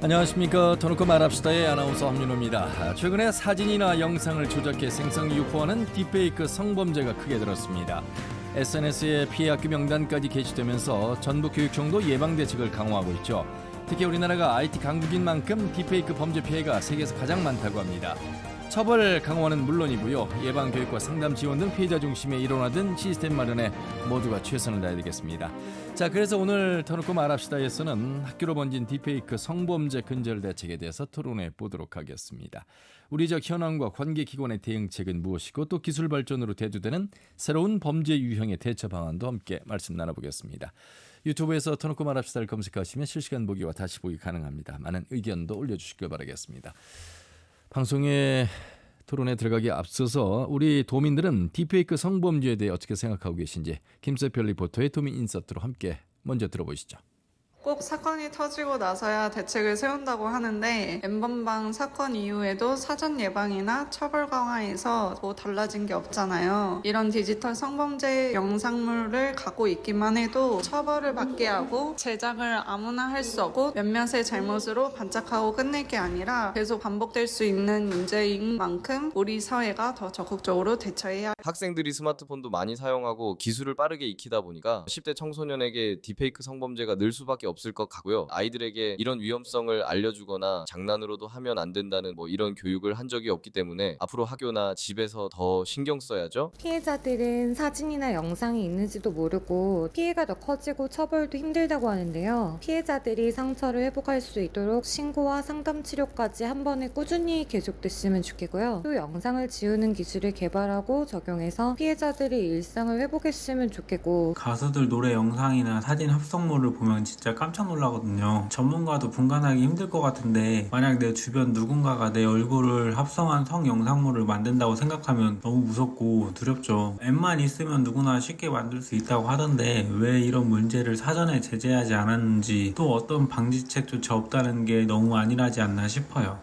안녕하십니까. 터놓고 말합시다의 아나운서 황윤호입니다. 최근에 사진이나 영상을 조작해 생성 유포하는 딥페이크 성범죄가 크게 늘었습니다. SNS에 피해 학교 명단까지 게시되면서 전북교육청도 예방대책을 강화하고 있죠. 특히 우리나라가 IT 강국인 만큼 딥페이크 범죄 피해가 세계에서 가장 많다고 합니다. 처벌 강화는 물론이고요. 예방교육과 상담 지원 등 피해자 중심에 일원화된 시스템 마련에 모두가 최선을 다해야 되겠습니다. 자, 그래서 오늘 터놓고 말합시다에서는 학교로 번진 딥페이크 성범죄 근절 대책에 대해서 토론해 보도록 하겠습니다. 우리적 현황과 관계기관의 대응책은 무엇이고 또 기술 발전으로 대두되는 새로운 범죄 유형의 대처 방안도 함께 말씀 나눠보겠습니다. 유튜브에서 터놓고 말합시다를 검색하시면 실시간 보기와 다시 보기 가능합니다. 많은 의견도 올려주시길 바라겠습니다. 방송의 토론에 들어가기에 앞서서 우리 도민들은 딥페이크 성범죄에 대해 어떻게 생각하고 계신지 김세별 리포터의 도민 인서트로 함께 먼저 들어보시죠. 꼭 사건이 터지고 나서야 대책을 세운다고 하는데 N번방 사건 이후에도 사전 예방이나 처벌 강화에서 뭐 달라진 게 없잖아요. 이런 디지털 성범죄 영상물을 갖고 있기만 해도 처벌을 받게 하고 제작을 아무나 할 수 없고 몇몇의 잘못으로 반짝하고 끝낼 게 아니라 계속 반복될 수 있는 문제인 만큼 우리 사회가 더 적극적으로 대처해야 학생들이 스마트폰도 많이 사용하고 기술을 빠르게 익히다 보니까 10대 청소년에게 딥페이크 성범죄가 늘 수밖에 없을 것 같고요. 아이들에게 이런 위험성을 알려주거나 장난으로도 하면 안 된다는 이런 교육을 한 적이 없기 때문에 앞으로 학교나 집에서 더 신경 써야죠. 피해자들은 사진이나 영상이 있는지도 모르고 피해가 더 커지고 처벌도 힘들다고 하는데요. 피해자들이 상처를 회복할 수 있도록 신고와 상담 치료까지 한 번에 꾸준히 계속됐으면 좋겠고요. 또 영상을 지우는 기술을 개발하고 적용해서 피해자들의 일상을 회복했으면 좋겠고, 가수들 노래 영상이나 사진 합성물을 보면 진짜 깜짝 놀라거든요. 전문가도 분간하기 힘들 것 같은데 만약 내 주변 누군가가 내 얼굴을 합성한 성영상물을 만든다고 생각하면 너무 무섭고 두렵죠. 앱만 있으면 누구나 쉽게 만들 수 있다고 하던데 왜 이런 문제를 사전에 제재하지 않았는지, 또 어떤 방지책조차 없다는 게 너무 안일하지 않나 싶어요.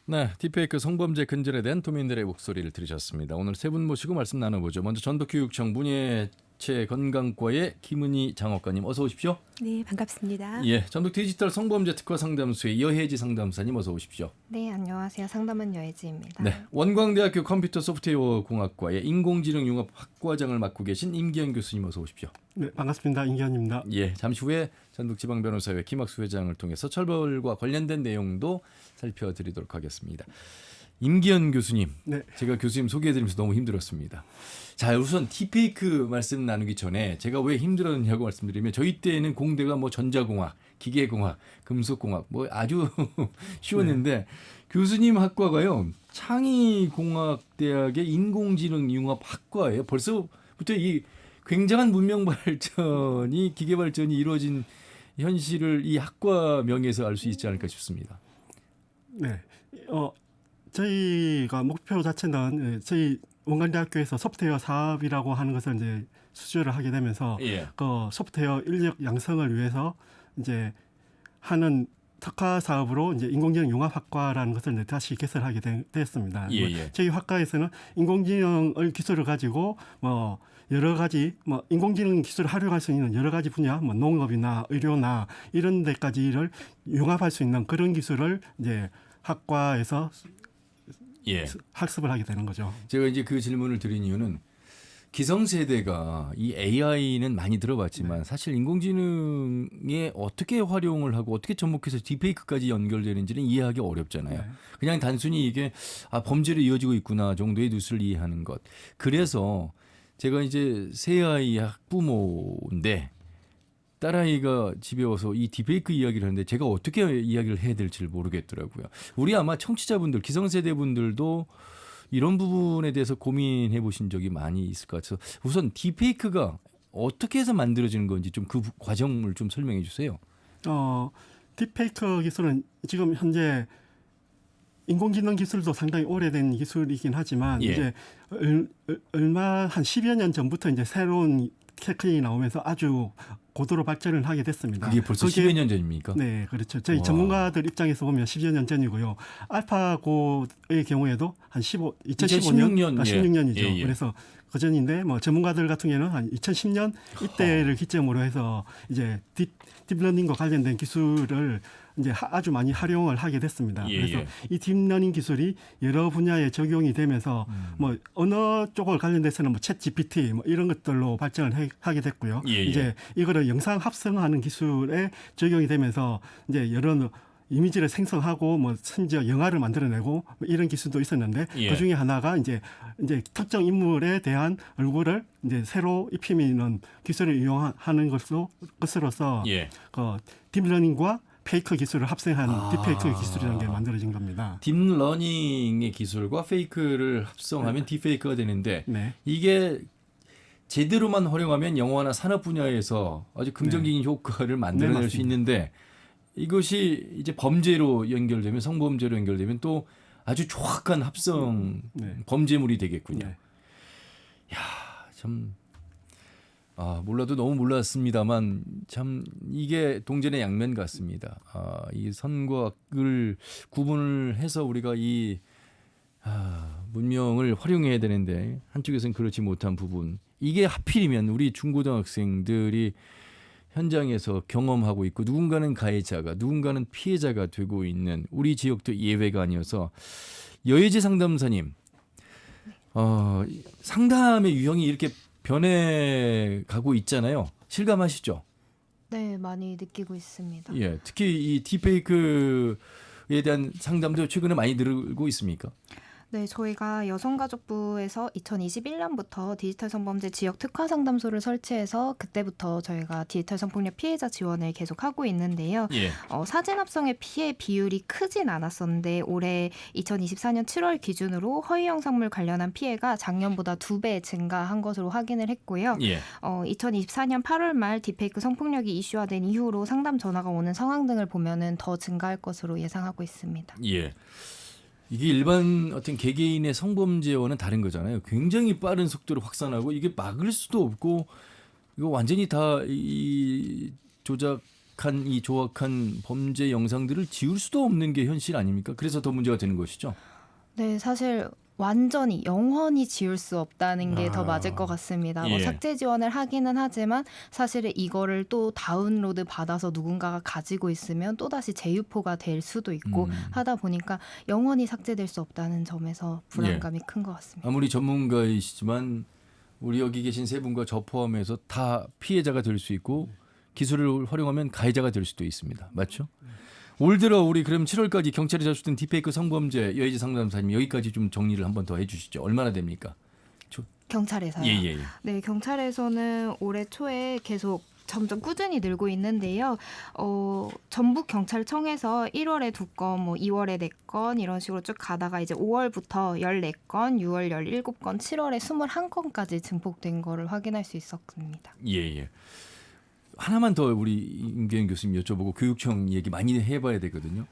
네, 딥페이크 성범죄 근절에 대한 도민들의 목소리를 들으셨습니다. 오늘 세 분 모시고 말씀 나눠보죠. 먼저 전북교육청 문예체건강과의 김은희 장학관님 어서 오십시오. 네, 반갑습니다. 예, 전북 디지털 성범죄 특화 상담소의 여혜지 상담사님 어서 오십시오. 네, 안녕하세요. 상담원 여혜지입니다. 네, 원광대학교 컴퓨터 소프트웨어 공학과의 인공지능 융합 학과장을 맡고 계신 임기현 교수님 어서 오십시오. 네, 반갑습니다. 임기현입니다. 예, 잠시 후에 전북지방변호사회 김학수 회장을 통해서 처벌과 관련된 내용도 살펴드리도록 하겠습니다. 임기현 교수님, 네. 제가 교수님 소개해드리면서 너무 힘들었습니다. 자, 우선 딥페이크 말씀 나누기 전에 제가 왜 힘들었냐고 말씀드리면 저희 때는 공대가 전자공학, 기계공학, 금속공학 아주 쉬웠는데 교수님 학과가요 창의공학대학의 인공지능 융합 학과예요. 벌써부터 이 굉장한 문명 발전이 기계 발전이 이루어진 현실을 이 학과 명에서 알 수 있지 않을까 싶습니다. 네, 저희가 목표 자체는 저희 원광대학교에서 소프트웨어 사업이라고 하는 것을 이제 수주를 하게 되면서 예. 그 소프트웨어 인력 양성을 위해서 이제 하는 특화 사업으로 이제 인공지능 융합학과라는 것을 이제 다시 개설하게 되었습니다. 예. 저희 학과에서는 인공지능을 기술을 가지고 여러 가지 인공지능 기술을 활용할 수 있는 여러 가지 분야, 농업이나 의료나 이런 데까지를 융합할 수 있는 그런 기술을 이제 학과에서 예. 학습을 하게 되는 거죠. 제가 이제 그 질문을 드린 이유는 기성세대가 이 AI는 많이 들어봤지만 사실 인공지능에 어떻게 활용을 하고 어떻게 접목해서 딥페이크까지 연결되는지는 이해하기 어렵잖아요. 네. 그냥 단순히 이게 범죄로 이어지고 있구나 정도의 뉴스를 이해하는 것. 그래서 제가 이제 새 아이 학부모인데 딸아이가 집에 와서 이 딥페이크 이야기를 하는데 제가 어떻게 이야기를 해야 될지를 모르겠더라고요. 우리 아마 청취자분들, 기성세대 분들도 이런 부분에 대해서 고민해 보신 적이 많이 있을 것 같아서 우선 딥페이크가 어떻게 해서 만들어지는 건지 좀 그 과정을 좀 설명해 주세요. 딥페이크 기술은 지금 현재 인공지능 기술도 상당히 오래된 기술이긴 하지만 예. 이제 얼마 한 10여 년 전부터 이제 새로운 테크닉이 나오면서 아주 고도로 발전을 하게 됐습니다. 그게 벌써 10여 년 전입니까? 네, 그렇죠. 저희 와. 전문가들 입장에서 보면 10여 년 전이고요. 알파고의 경우에도 한 2015년, 16년이죠. 예. 그래서 그 전인데 전문가들 같은 경우에는 한 2010년 이때를 기점으로 해서 이제 딥러닝과 관련된 기술을 이제 아주 많이 활용을 하게 됐습니다. 예, 그래서 예. 이 딥러닝 기술이 여러 분야에 적용이 되면서 뭐 어느 쪽을 관련돼서는 뭐 챗 GPT 뭐 이런 것들로 발전을 하게 됐고요. 예, 예. 이제 이거를 영상 합성하는 기술에 적용이 되면서 이제 여러 이미지를 생성하고 뭐 심지어 영화를 만들어내고 뭐 이런 기술도 있었는데 예. 그 중에 하나가 이제 특정 인물에 대한 얼굴을 이제 새로 입히는 기술을 이용하는 것으로서 예. 그 딥러닝과 페이크 기술을 합성한 아. 딥페이크 기술이라는 게 만들어진 겁니다. 딥러닝의 기술과 페이크를 합성하면 딥페이크가 되는데 네. 이게 제대로만 활용하면 영화나 산업 분야에서 아주 긍정적인 효과를 만들어낼 네, 수 맞습니다. 있는데 이것이 이제 범죄로 연결되면 성범죄로 연결되면 또 아주 조악한 합성 네. 범죄물이 되겠군요. 네. 참 몰라도 너무 몰랐습니다만 참 이게 동전의 양면 같습니다. 이 선과 악을 구분을 해서 우리가 이 문명을 활용해야 되는데 한쪽에서는 그렇지 못한 부분 이게 하필이면 우리 중고등학생들이 현장에서 경험하고 있고 누군가는 가해자가 누군가는 피해자가 되고 있는 우리 지역도 예외가 아니어서 여예지 상담사님 상담의 유형이 이렇게 변해가고 있잖아요. 실감하시죠? 네, 많이 느끼고 있습니다. 예, 특히 이 딥페이크에 대한 상담도 최근에 많이 늘고 있습니까? 네, 저희가 여성가족부에서 2021년부터 디지털 성범죄 지역 특화 상담소를 설치해서 그때부터 저희가 디지털 성폭력 피해자 지원을 계속하고 있는데요. 예. 사진 합성의 피해 비율이 크진 않았었는데 올해 2024년 7월 기준으로 허위 영상물 관련한 피해가 작년보다 2배 증가한 것으로 확인을 했고요. 예. 2024년 8월 말 딥페이크 성폭력이 이슈화된 이후로 상담 전화가 오는 상황 등을 보면은 더 증가할 것으로 예상하고 있습니다. 예. 이게 일반 어떤 개개인의 성범죄와는 다른 거잖아요. 굉장히 빠른 속도로 확산하고 이게 막을 수도 없고 이거 완전히 다 이 조작한 이 조악한 범죄 영상들을 지울 수도 없는 게 현실 아닙니까? 그래서 더 문제가 되는 것이죠. 네, 사실 완전히 영원히 지울 수 없다는 게 더 아, 맞을 것 같습니다. 예. 뭐 삭제 지원을 하기는 하지만 사실은 이거를 또 다운로드 받아서 누군가가 가지고 있으면 또다시 재유포가 될 수도 있고 하다 보니까 영원히 삭제될 수 없다는 점에서 불안감이 큰 것 같습니다. 아무리 전문가이시지만 우리 여기 계신 세 분과 저 포함해서 다 피해자가 될 수 있고 기술을 활용하면 가해자가 될 수도 있습니다. 맞죠? 올 들어 우리 그럼 7월까지 경찰이 접수된 딥페이크 성범죄 여예지 상담사님 여기까지 좀 정리를 한번 더 해주시죠. 얼마나 됩니까? 경찰에서요. 예. 네, 경찰에서는 올해 초에 계속 점점 꾸준히 늘고 있는데요. 전북 경찰청에서 1월에 2건, 뭐 2월에 4건 이런 식으로 쭉 가다가 이제 5월부터 14건, 6월 17건, 7월에 21건까지 증폭된 거를 확인할 수 있었습니다. 예. 하나만 더 우리 임계현 교수님 여쭤보고 교육청 얘기 많이 해봐야 되거든요.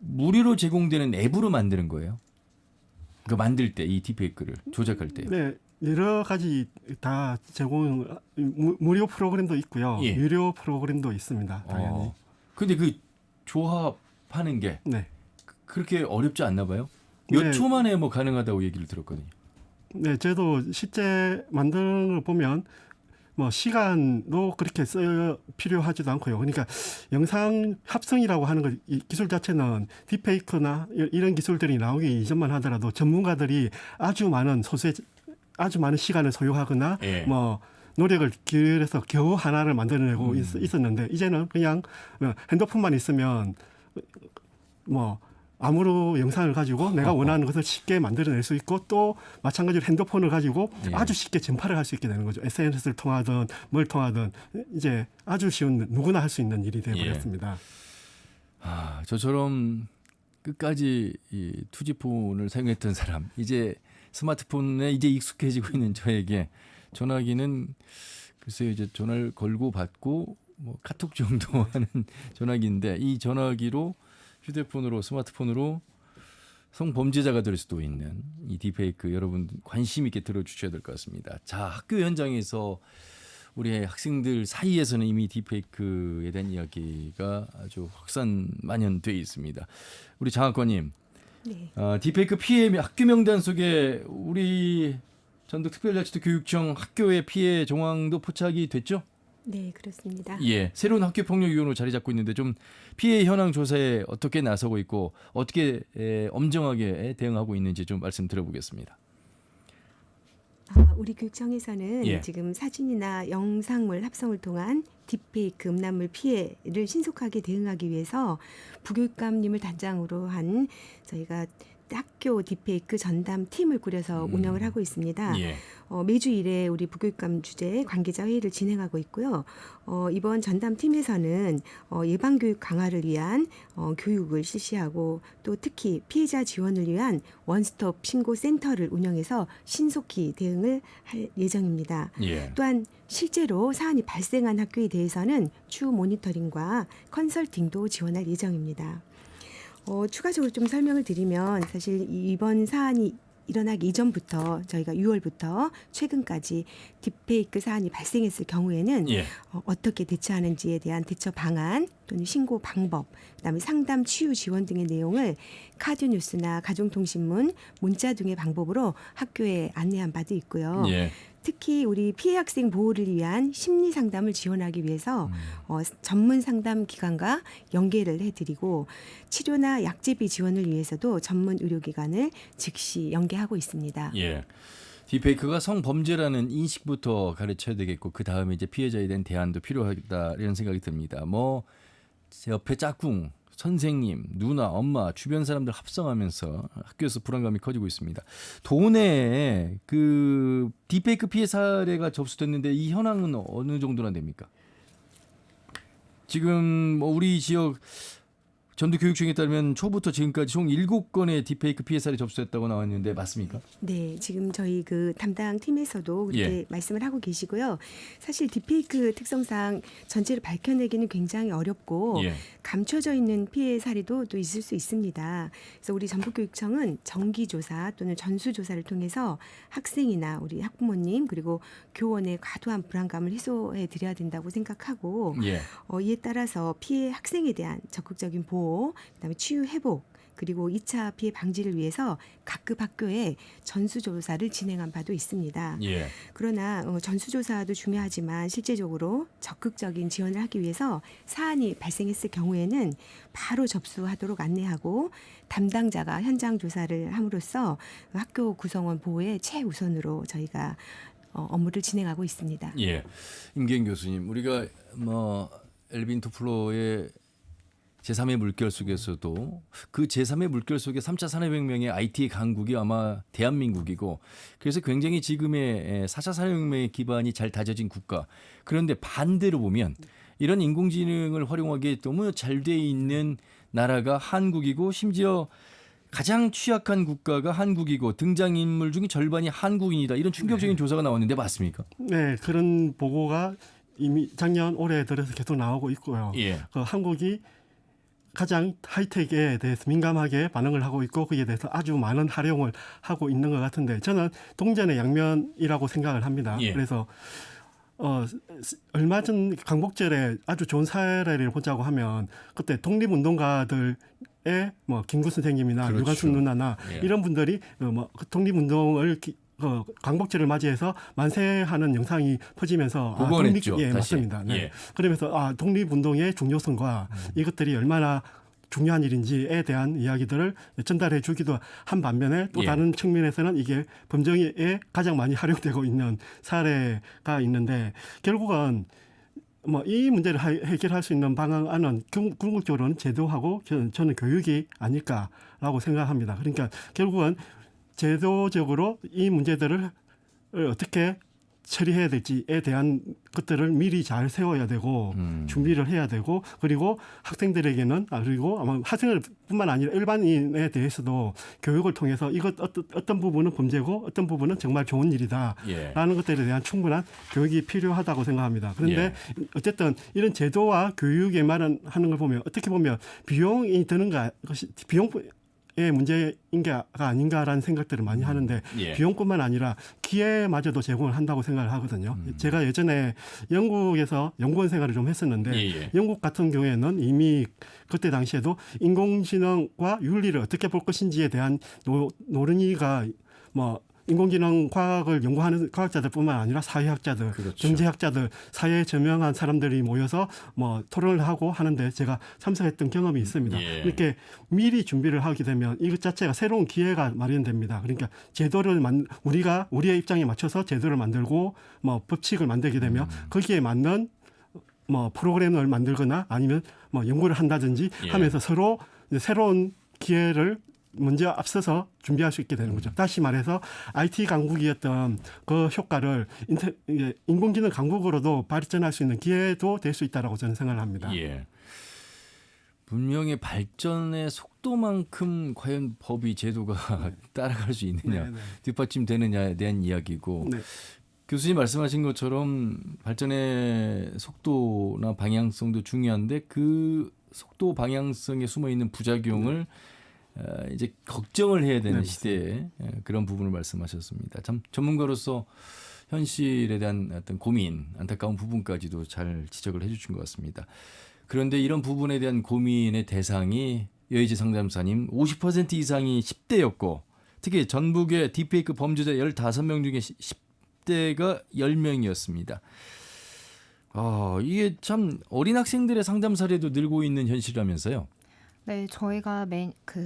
무료로 제공되는 앱으로 만드는 거예요. 그 만들 때 이 딥페이크를 조작할 때. 네, 여러 가지 다 제공 무료 프로그램도 있고요, 예. 유료 프로그램도 있습니다. 당연히. 근데 그 조합하는 게 네, 그렇게 어렵지 않나 봐요. 몇 네. 초 만에 뭐 가능하다고 얘기를 들었거든요. 네, 저도 실제 만드는 걸 보면 뭐 시간도 그렇게 필요하지도 않고요. 그러니까 영상 합성이라고 하는 것, 이 기술 자체는 딥페이크나 이런 기술들이 나오기 이전만 하더라도 전문가들이 아주 많은 시간을 소요하거나 예. 뭐 노력을 기울여서 겨우 하나를 만들어내고 있었는데 이제는 그냥 핸드폰만 있으면 뭐 아무로 영상을 가지고 내가 원하는 것을 쉽게 만들어낼 수 있고 또 마찬가지로 핸드폰을 가지고 예. 아주 쉽게 전파를 할 수 있게 되는 거죠. SNS를 통하든 뭘 통하든 이제 아주 쉬운 누구나 할 수 있는 일이 되어버렸습니다. 저처럼 끝까지 이 투지폰을 사용했던 사람, 이제 스마트폰에 이제 익숙해지고 있는 저에게 전화기는 글쎄요, 이제 전화를 걸고 받고 뭐 카톡 정도 하는 전화기인데 이 전화기로 휴대폰으로 스마트폰으로 성범죄자가 될 수도 있는 이 딥페이크 여러분 관심 있게 들어주셔야 될 것 같습니다. 자, 학교 현장에서 우리 학생들 사이에서는 이미 딥페이크에 대한 이야기가 아주 확산 만연돼 있습니다. 우리 장학관님, 네. 딥페이크 피해 학교 명단 속에 우리 전북특별자치도 교육청 학교의 피해 정황도 포착이 됐죠? 네, 그렇습니다. 예, 새로운 학교 폭력 위원으로 자리 잡고 있는데 좀 피해 현황 조사에 어떻게 나서고 있고 어떻게 엄정하게 대응하고 있는지 좀 말씀 드려보겠습니다. 우리 교육청에서는 예. 지금 사진이나 영상물 합성을 통한 딥페이크 음란물 피해를 신속하게 대응하기 위해서 부교육감님을 단장으로 한 저희가 학교 딥페이크 전담 팀을 꾸려서 운영을 하고 있습니다. 예. 매주 1회 우리 부교육감 주재 관계자 회의를 진행하고 있고요. 이번 전담 팀에서는 예방 교육 강화를 위한 교육을 실시하고 또 특히 피해자 지원을 위한 원스톱 신고 센터를 운영해서 신속히 대응을 할 예정입니다. 예. 또한 실제로 사안이 발생한 학교에 대해서는 추후 모니터링과 컨설팅도 지원할 예정입니다. 추가적으로 좀 설명을 드리면 사실 이번 사안이 일어나기 이전부터 저희가 6월부터 최근까지 딥페이크 사안이 발생했을 경우에는 예. 어떻게 대처하는지에 대한 대처 방안 또는 신고 방법, 그다음에 상담 치유 지원 등의 내용을 카드뉴스나 가정통신문, 문자 등의 방법으로 학교에 안내한 바도 있고요. 예. 특히 우리 피해 학생 보호를 위한 심리 상담을 지원하기 위해서 전문 상담 기관과 연계를 해드리고 치료나 약제비 지원을 위해서도 전문 의료기관을 즉시 연계하고 있습니다. 예. 딥페이크가 성범죄라는 인식부터 가르쳐야 되겠고 그 다음에 이제 피해자에 대한 대안도 필요하다 이런 생각이 듭니다. 뭐 옆에 짝꿍, 선생님, 누나, 엄마, 주변 사람들 합성하면서 학교에서 불안감이 커지고 있습니다. 도내에 그 딥페이크 피해 사례가 접수됐는데 이 현황은 어느 정도나 됩니까? 지금 뭐 우리 지역 전도교육청에 따르면 초부터 지금까지 총 7건의 딥페이크 피해 사례 접수됐다고 나왔는데 맞습니까? 네, 지금 저희 그 담당 팀에서도 그렇게 말씀을 하고 계시고요. 사실 딥페이크 특성상 전체를 밝혀내기는 굉장히 어렵고 예. 감춰져 있는 피해 사례도 또 있을 수 있습니다. 그래서 우리 전북교육청은 정기조사 또는 전수조사를 통해서 학생이나 우리 학부모님 그리고 교원의 과도한 불안감을 해소해 드려야 된다고 생각하고 예. 이에 따라서 피해 학생에 대한 적극적인 보호, 그다음에 치유 회복 그리고 2차 피해 방지를 위해서 각급 학교에 전수조사를 진행한 바도 있습니다. 예. 그러나 전수조사도 중요하지만 실제적으로 적극적인 지원을 하기 위해서 사안이 발생했을 경우에는 바로 접수하도록 안내하고 담당자가 현장 조사를 함으로써 학교 구성원 보호에 최우선으로 저희가 업무를 진행하고 있습니다. 예. 임기현 교수님, 우리가 뭐 엘빈 토플러의 제3의 물결 속에서도 그 제3의 물결 속에 3차 산업혁명의 IT 강국이 아마 대한민국이고 그래서 굉장히 지금의 4차 산업혁명의 기반이 잘 다져진 국가. 그런데 반대로 보면 이런 인공지능을 활용하기에 너무 잘 돼 있는 나라가 한국이고 심지어 가장 취약한 국가가 한국이고 등장인물 중에 절반이 한국인이다. 이런 충격적인 조사가 나왔는데 맞습니까? 네, 그런 보고가 이미 작년 올해 들어서 계속 나오고 있고요. 예. 그 한국이 가장 하이텍에 대해서 민감하게 반응을 하고 있고 거기에 대해서 아주 많은 활용을 하고 있는 것 같은데 저는 동전의 양면이라고 생각을 합니다. 예. 그래서 얼마 전 광복절에 아주 좋은 사례를 보자고 하면 그때 독립운동가들의 뭐 김구 선생님이나 그렇죠. 유관순 누나나 예. 이런 분들이 뭐 독립운동을 광복절을 맞이해서 만세하는 영상이 퍼지면서 복원했죠, 예, 다시. 맞습니다. 네. 예. 그러면서 독립운동의 중요성과 이것들이 얼마나 중요한 일인지에 대한 이야기들을 전달해 주기도 한 반면에 또 예. 다른 측면에서는 이게 범죄에 가장 많이 활용되고 있는 사례가 있는데 결국은 뭐 이 문제를 해결할 수 있는 방안은 궁극적으로는 제도하고 저는 교육이 아닐까라고 생각합니다. 그러니까 결국은 제도적으로 이 문제들을 어떻게 처리해야 될지에 대한 것들을 미리 잘 세워야 되고 준비를 해야 되고 그리고 학생들에게는 그리고 아마 학생들뿐만 아니라 일반인에 대해서도 교육을 통해서 이것 어떤 부분은 범죄고 어떤 부분은 정말 좋은 일이다라는 것들에 대한 충분한 교육이 필요하다고 생각합니다. 그런데 어쨌든 이런 제도와 교육에만 하는 걸 보면 어떻게 보면 비용이 드는가 것이 의 문제인가 아닌가라는 생각들을 많이 하는데 비용뿐만 아니라 기회마저도 제공을 한다고 생각을 하거든요. 제가 예전에 영국에서 연구원 생활을 좀 했었는데 영국 같은 경우에는 이미 그때 당시에도 인공지능과 윤리를 어떻게 볼 것인지에 대한 논의가 뭐 인공지능 과학을 연구하는 과학자들뿐만 아니라 사회학자들, 그렇죠. 경제학자들, 사회에 저명한 사람들이 모여서 뭐 토론을 하고 하는데 제가 참석했던 경험이 있습니다. 예. 이렇게 미리 준비를 하게 되면 이것 자체가 새로운 기회가 마련됩니다. 그러니까 제도를 우리가 우리의 입장에 맞춰서 제도를 만들고 뭐 법칙을 만들게 되면 거기에 맞는 뭐 프로그램을 만들거나 아니면 뭐 연구를 한다든지 예. 하면서 서로 이제 새로운 기회를 먼저 앞서서 준비할 수 있게 되는 거죠. 다시 말해서 IT 강국이었던 그 효과를 인공지능 강국으로도 발전할 수 있는 기회도 될 수 있다라고 저는 생각을 합니다. 예. 분명히 발전의 속도만큼 과연 법이 제도가 따라갈 수 있느냐, 네, 네. 뒷받침되느냐에 대한 이야기고 네. 교수님 말씀하신 것처럼 발전의 속도나 방향성도 중요한데 그 속도 방향성에 숨어 있는 부작용을 이제 걱정을 해야 되는 네, 시대에 그런 부분을 말씀하셨습니다. 참 전문가로서 현실에 대한 어떤 고민, 안타까운 부분까지도 잘 지적을 해주신 것 같습니다. 그런데 이런 부분에 대한 고민의 대상이 여의지 상담사님 50% 이상이 10대였고 특히 전북의 딥페이크 범죄자 15명 중에 10대가 10명이었습니다. 이게 참 어린 학생들의 상담 사례도 늘고 있는 현실이라면서요. 네, 저희가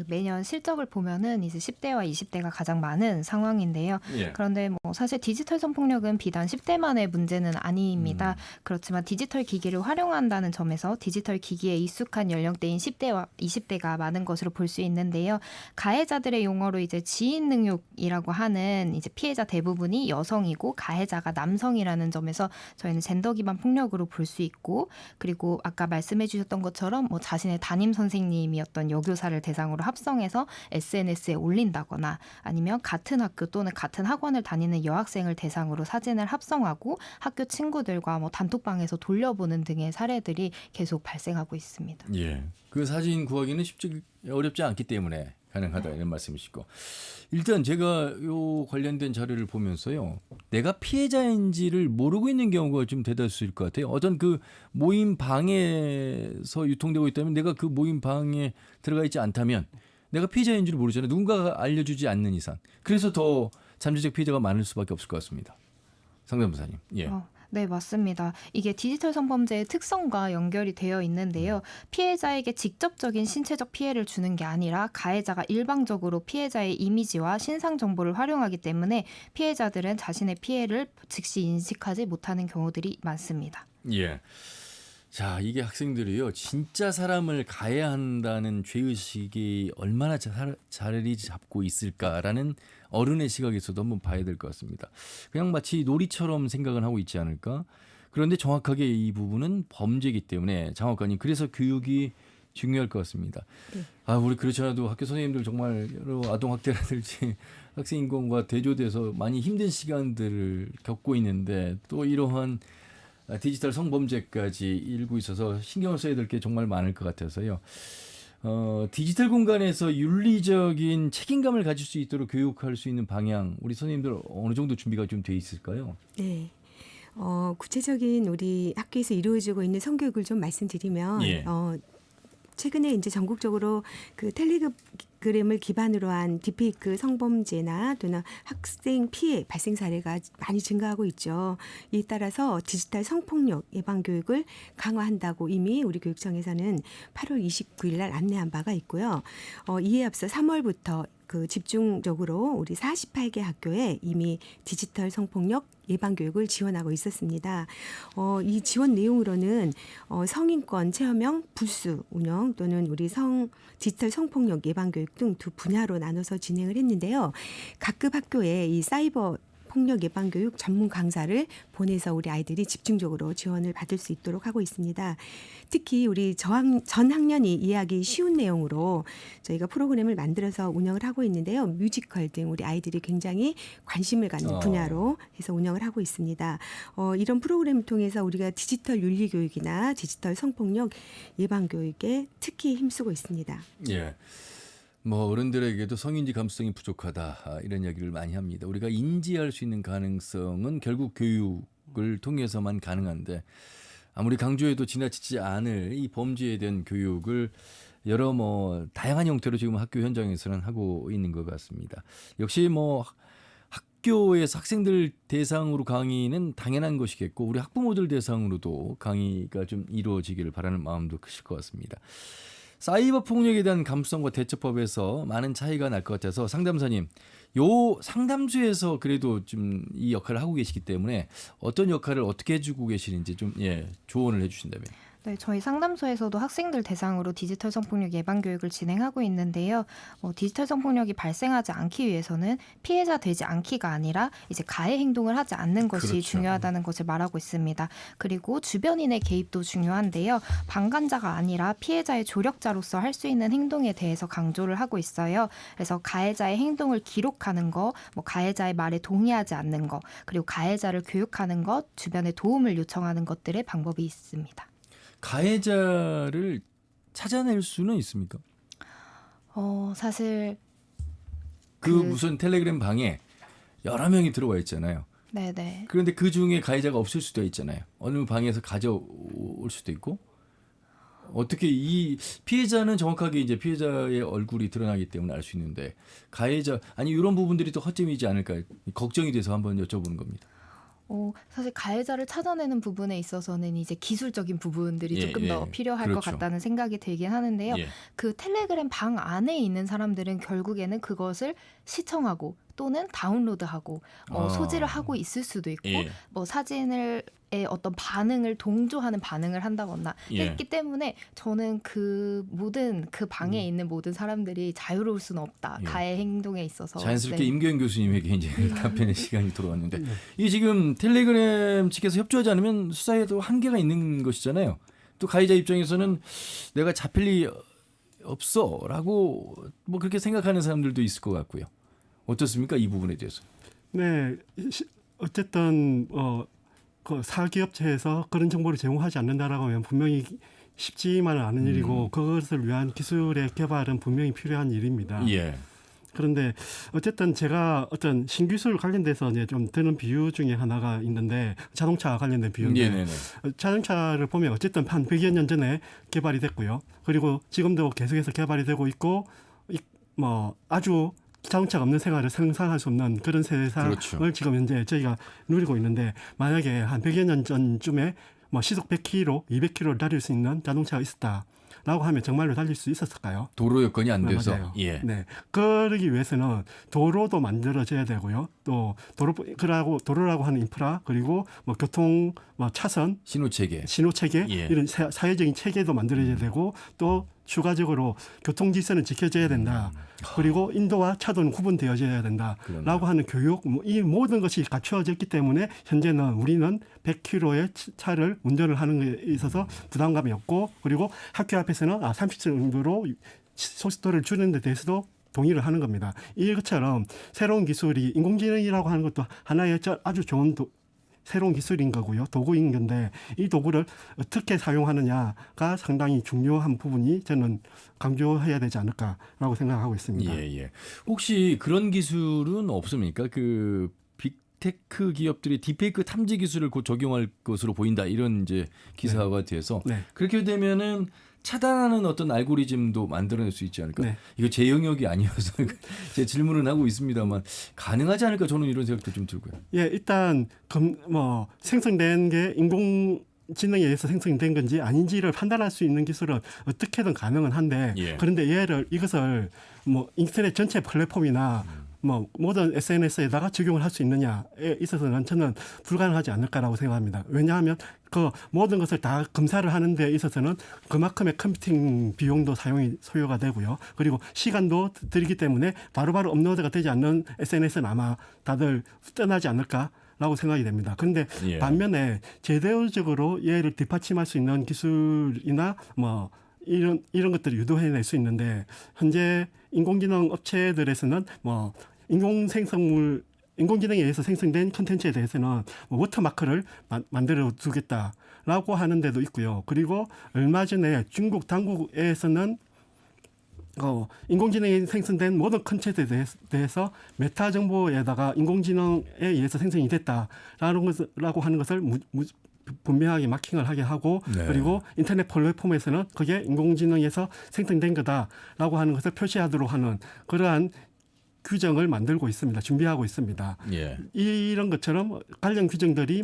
매년 실적을 보면은 이제 10대와 20대가 가장 많은 상황인데요. 예. 그런데 뭐 사실 디지털 성폭력은 비단 10대만의 문제는 아닙니다. 그렇지만 디지털 기기를 활용한다는 점에서 디지털 기기에 익숙한 연령대인 10대와 20대가 많은 것으로 볼 수 있는데요. 가해자들의 용어로 이제 지인 능욕이라고 하는 이제 피해자 대부분이 여성이고 가해자가 남성이라는 점에서 저희는 젠더 기반 폭력으로 볼 수 있고, 그리고 아까 말씀해 주셨던 것처럼 뭐 자신의 담임 선생님이었던 여교사를 대상으로 합성해서 SNS에 올린다거나 아니면 같은 학교 또는 같은 학원을 다니는 여학생을 대상으로 사진을 합성하고 학교 친구들과 뭐 단톡방에서 돌려보는 등의 사례들이 계속 발생하고 있습니다. 예. 그 사진 구하기는 어렵지 않기 때문에 가능하다 이런 말씀이시고 일단 제가 요 관련된 자료를 보면서요. 내가 피해자인지를 모르고 있는 경우가 좀 대다수일 것 같아요. 어떤 그 모임 방에서 유통되고 있다면 내가 그 모임 방에 들어가 있지 않다면 내가 피해자인 줄 모르잖아요. 누군가가 알려주지 않는 이상. 그래서 더 잠재적 피해자가 많을 수밖에 없을 것 같습니다. 상담사님. 예. 네, 맞습니다. 이게 디지털 성범죄의 특성과 연결이 되어 있는데요. 피해자에게 직접적인 신체적 피해를 주는 게 아니라 가해자가 일방적으로 피해자의 이미지와 신상 정보를 활용하기 때문에 피해자들은 자신의 피해를 즉시 인식하지 못하는 경우들이 많습니다. 예. 자, 이게 학생들이요. 진짜 사람을 가해한다는 죄의식이 얼마나 자리 잡고 있을까라는 어른의 시각에서도 한번 봐야 될 것 같습니다. 그냥 마치 놀이처럼 생각을 하고 있지 않을까? 그런데 정확하게 이 부분은 범죄이기 때문에 장학관님 그래서 교육이 중요할 것 같습니다. 네. 우리 그렇지 않아도 학교 선생님들 정말 여러 아동학대라든지 학생 인권과 대조돼서 많이 힘든 시간들을 겪고 있는데 또 이러한 디지털 성범죄까지 일고 있어서 신경을 써야 될 게 정말 많을 것 같아서요. 디지털 공간에서 윤리적인 책임감을 가질 수 있도록 교육할 수 있는 방향 우리 선생님들 어느 정도 준비가 좀 돼 있을까요? 네. 구체적인 우리 학교에서 이루어지고 있는 성교육을 좀 말씀드리면 예. 최근에 이제 전국적으로 그 텔레그램을 기반으로 한 딥페이크 성범죄나 또는 학생 피해 발생 사례가 많이 증가하고 있죠. 이에 따라서 디지털 성폭력 예방 교육을 강화한다고 이미 우리 교육청에서는 8월 29일 날 안내한 바가 있고요. 이에 앞서 3월부터 그 집중적으로 우리 48개 학교에 이미 디지털 성폭력 예방교육을 지원하고 있었습니다. 이 지원 내용으로는 성인권 체험형 부스 운영 또는 우리 디지털 성폭력 예방교육 등 두 분야로 나눠서 진행을 했는데요. 각급 학교에 이 사이버 폭력 예방 교육 전문 강사를 보내서 우리 아이들이 집중적으로 지원을 받을 수 있도록 하고 있습니다. 특히 우리 전 학년이 이해하기 쉬운 내용으로 저희가 프로그램을 만들어서 운영을 하고 있는데요. 뮤지컬 등 우리 아이들이 굉장히 관심을 갖는 분야로 해서 운영을 하고 있습니다. 이런 프로그램을 통해서 우리가 디지털 윤리 교육이나 디지털 성폭력 예방 교육에 특히 힘쓰고 있습니다. 예. 뭐 어른들에게도 성인지 감수성이 부족하다 이런 이야기를 많이 합니다. 우리가 인지할 수 있는 가능성은 결국 교육을 통해서만 가능한데 아무리 강조해도 지나치지 않을 이 범죄에 대한 교육을 여러 다양한 형태로 지금 학교 현장에서는 하고 있는 것 같습니다. 역시 학교에서 학생들 대상으로 강의는 당연한 것이겠고 우리 학부모들 대상으로도 강의가 좀 이루어지기를 바라는 마음도 크실 것 같습니다. 사이버 폭력에 대한 감수성과 대처법에서 많은 차이가 날 것 같아서 상담사님, 요 상담소에서 그래도 좀 이 역할을 하고 계시기 때문에 어떤 역할을 어떻게 해주고 계시는지 좀 조언을 해주신다면. 네, 저희 상담소에서도 학생들 대상으로 디지털 성폭력 예방 교육을 진행하고 있는데요. 디지털 성폭력이 발생하지 않기 위해서는 피해자 되지 않기가 아니라 이제 가해 행동을 하지 않는 것이 그렇죠. 중요하다는 것을 말하고 있습니다. 그리고 주변인의 개입도 중요한데요. 방관자가 아니라 피해자의 조력자로서 할 수 있는 행동에 대해서 강조를 하고 있어요. 그래서 가해자의 행동을 기록하는 거, 가해자의 말에 동의하지 않는 거, 그리고 가해자를 교육하는 것, 주변에 도움을 요청하는 것들의 방법이 있습니다. 가해자를 찾아낼 수는 있습니까? 사실 무슨 텔레그램 방에 여러 명이 들어와 있잖아요. 네네. 그런데 그 중에 가해자가 없을 수도 있잖아요. 어느 방에서 가져올 수도 있고. 어떻게 이 피해자는 정확하게 이제 피해자의 얼굴이 드러나기 때문에 알 수 있는데 가해자 이런 부분들이 또 허점이지 않을까 걱정이 돼서 한번 여쭤보는 겁니다. 사실 가해자를 찾아내는 부분에 있어서는 이제 기술적인 부분들이 조금 더 필요할 것 그렇죠. 같다는 생각이 들긴 하는데요. 예. 그 텔레그램 방 안에 있는 사람들은 결국에는 그것을 시청하고 또는 다운로드하고 소지를 하고 있을 수도 있고 예. 사진을 어떤 반응을 동조하는 반응을 한다거나 예. 했기 때문에 저는 그 방에 있는 모든 사람들이 자유로울 수는 없다. 예. 가해 행동에 있어서. 자연스럽게 네. 임교영 교수님에게 이제 답변의 시간이 돌아왔는데 이 지금 텔레그램 측에서 협조하지 않으면 수사에도 한계가 있는 것이잖아요. 또 가해자 입장에서는 내가 잡힐 리 없어라고 그렇게 생각하는 사람들도 있을 것 같고요. 어떻습니까? 이 부분에 대해서. 네, 어쨌든 그 사기업체에서 그런 정보를 제공하지 않는다라고 하면 분명히 쉽지만은 않은 일이고 그것을 위한 기술의 개발은 분명히 필요한 일입니다. 예. 그런데 어쨌든 제가 어떤 신기술 관련돼서 이제 좀 드는 비유 중에 하나가 있는데 자동차 관련된 비유인데 네네네. 자동차를 보면 어쨌든 한 100여 년 전에 개발이 됐고요. 그리고 지금도 계속해서 개발이 되고 있고 아주 자동차가 없는 생활을 상상할 수 없는 그런 세상을 그렇죠. 지금 현재 저희가 누리고 있는데 만약에 한 100여 년 전쯤에 시속 100km, 200km를 달릴 수 있는 자동차가 있었다라고 하면 정말로 달릴 수 있었을까요? 도로 여건이 안 돼서. 맞아요. 예. 네. 그러기 위해서는 도로도 만들어져야 되고요. 또 도로라고 하는 인프라 그리고 교통 차선, 신호 체계. 신호 체계 예. 이런 사회적인 체계도 만들어져야 되고 또 추가적으로 교통 질서는 지켜져야 된다. 그리고 인도와 차도는 구분되어져야 된다라고 그렇네요. 하는 교육 이 모든 것이 갖추어졌기 때문에 현재는 우리는 100km의 차를 운전을 하는 데 있어서 부담감이 없고 그리고 학교 앞에서는 30km 정도로 속도를 줄이는 데 대해서도 동의를 하는 겁니다. 이것처럼 새로운 기술이 인공지능이라고 하는 것도 하나의 아주 좋은 새로운 기술인 거고요. 도구인 건데 이 도구를 어떻게 사용하느냐가 상당히 중요한 부분이 저는 강조해야 되지 않을까라고 생각하고 있습니다. 예. 혹시 그런 기술은 없습니까? 그 빅테크 기업들이 딥페이크 탐지 기술을 곧 적용할 것으로 보인다. 이런 이제 기사가 돼서 네. 그렇게 되면은 차단하는 어떤 알고리즘도 만들어낼 수 있지 않을까? 네. 이거 제 영역이 아니어서 제 질문은 하고 있습니다만 가능하지 않을까 저는 이런 생각도 좀 들고요. 예, 일단 생성된 게 인공지능에 의해서 생성된 건지 아닌지를 판단할 수 있는 기술은 어떻게든 가능은 한데 예. 그런데 이것을 인터넷 전체 플랫폼이나 모든 SNS에다가 적용을 할 수 있느냐에 있어서는 저는 불가능하지 않을까라고 생각합니다. 왜냐하면 그 모든 것을 다 검사를 하는 데 있어서는 그만큼의 컴퓨팅 비용도 소요가 되고요. 그리고 시간도 들이기 때문에 바로바로 업로드가 되지 않는 SNS는 아마 다들 떠나지 않을까라고 생각이 됩니다. 그런데 예. 반면에 제도적으로 얘를 뒷받침할 수 있는 기술이나 이런 것들을 유도해낼 수 있는데 현재 인공지능 업체들에서는 인공지능에 의해서 생성된 콘텐츠에 대해서는 워터마크를 만들어 두겠다라고 하는 데도 있고요. 그리고 얼마 전에 중국 당국에서는 인공지능이 생성된 모든 콘텐츠에 대해서 메타 정보에다가 인공지능에 의해서 생성이 됐다라고 하는 것을 분명하게 마킹을 하게 하고 네. 그리고 인터넷 플랫폼에서는 그게 인공지능에서 생성된 거다라고 하는 것을 표시하도록 하는 그러한 규정을 만들고 있습니다. 준비하고 있습니다. 예. 이런 것처럼 관련 규정들이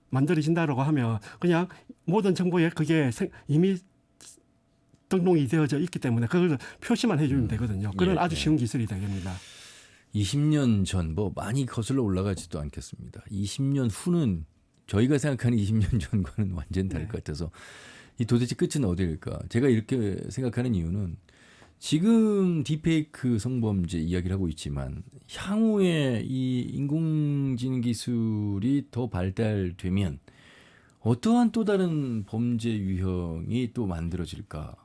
만들어진다라고 하면 그냥 모든 정보에 그게 이미 등록이 되어져 있기 때문에 그걸 표시만 해주면 되거든요. 그런 예, 아주 예. 쉬운 기술이 되겠습니다. 20년 전 뭐 많이 거슬러 올라가지도 않겠습니다. 20년 후는 저희가 생각하는 20년 전과는 완전 다를 네. 것 같아서 이 도대체 끝은 어디일까? 제가 이렇게 생각하는 이유는 지금 딥페이크 성범죄 이야기를 하고 있지만 향후에 이 인공지능 기술이 더 발달되면 어떠한 또 다른 범죄 유형이 또 만들어질까?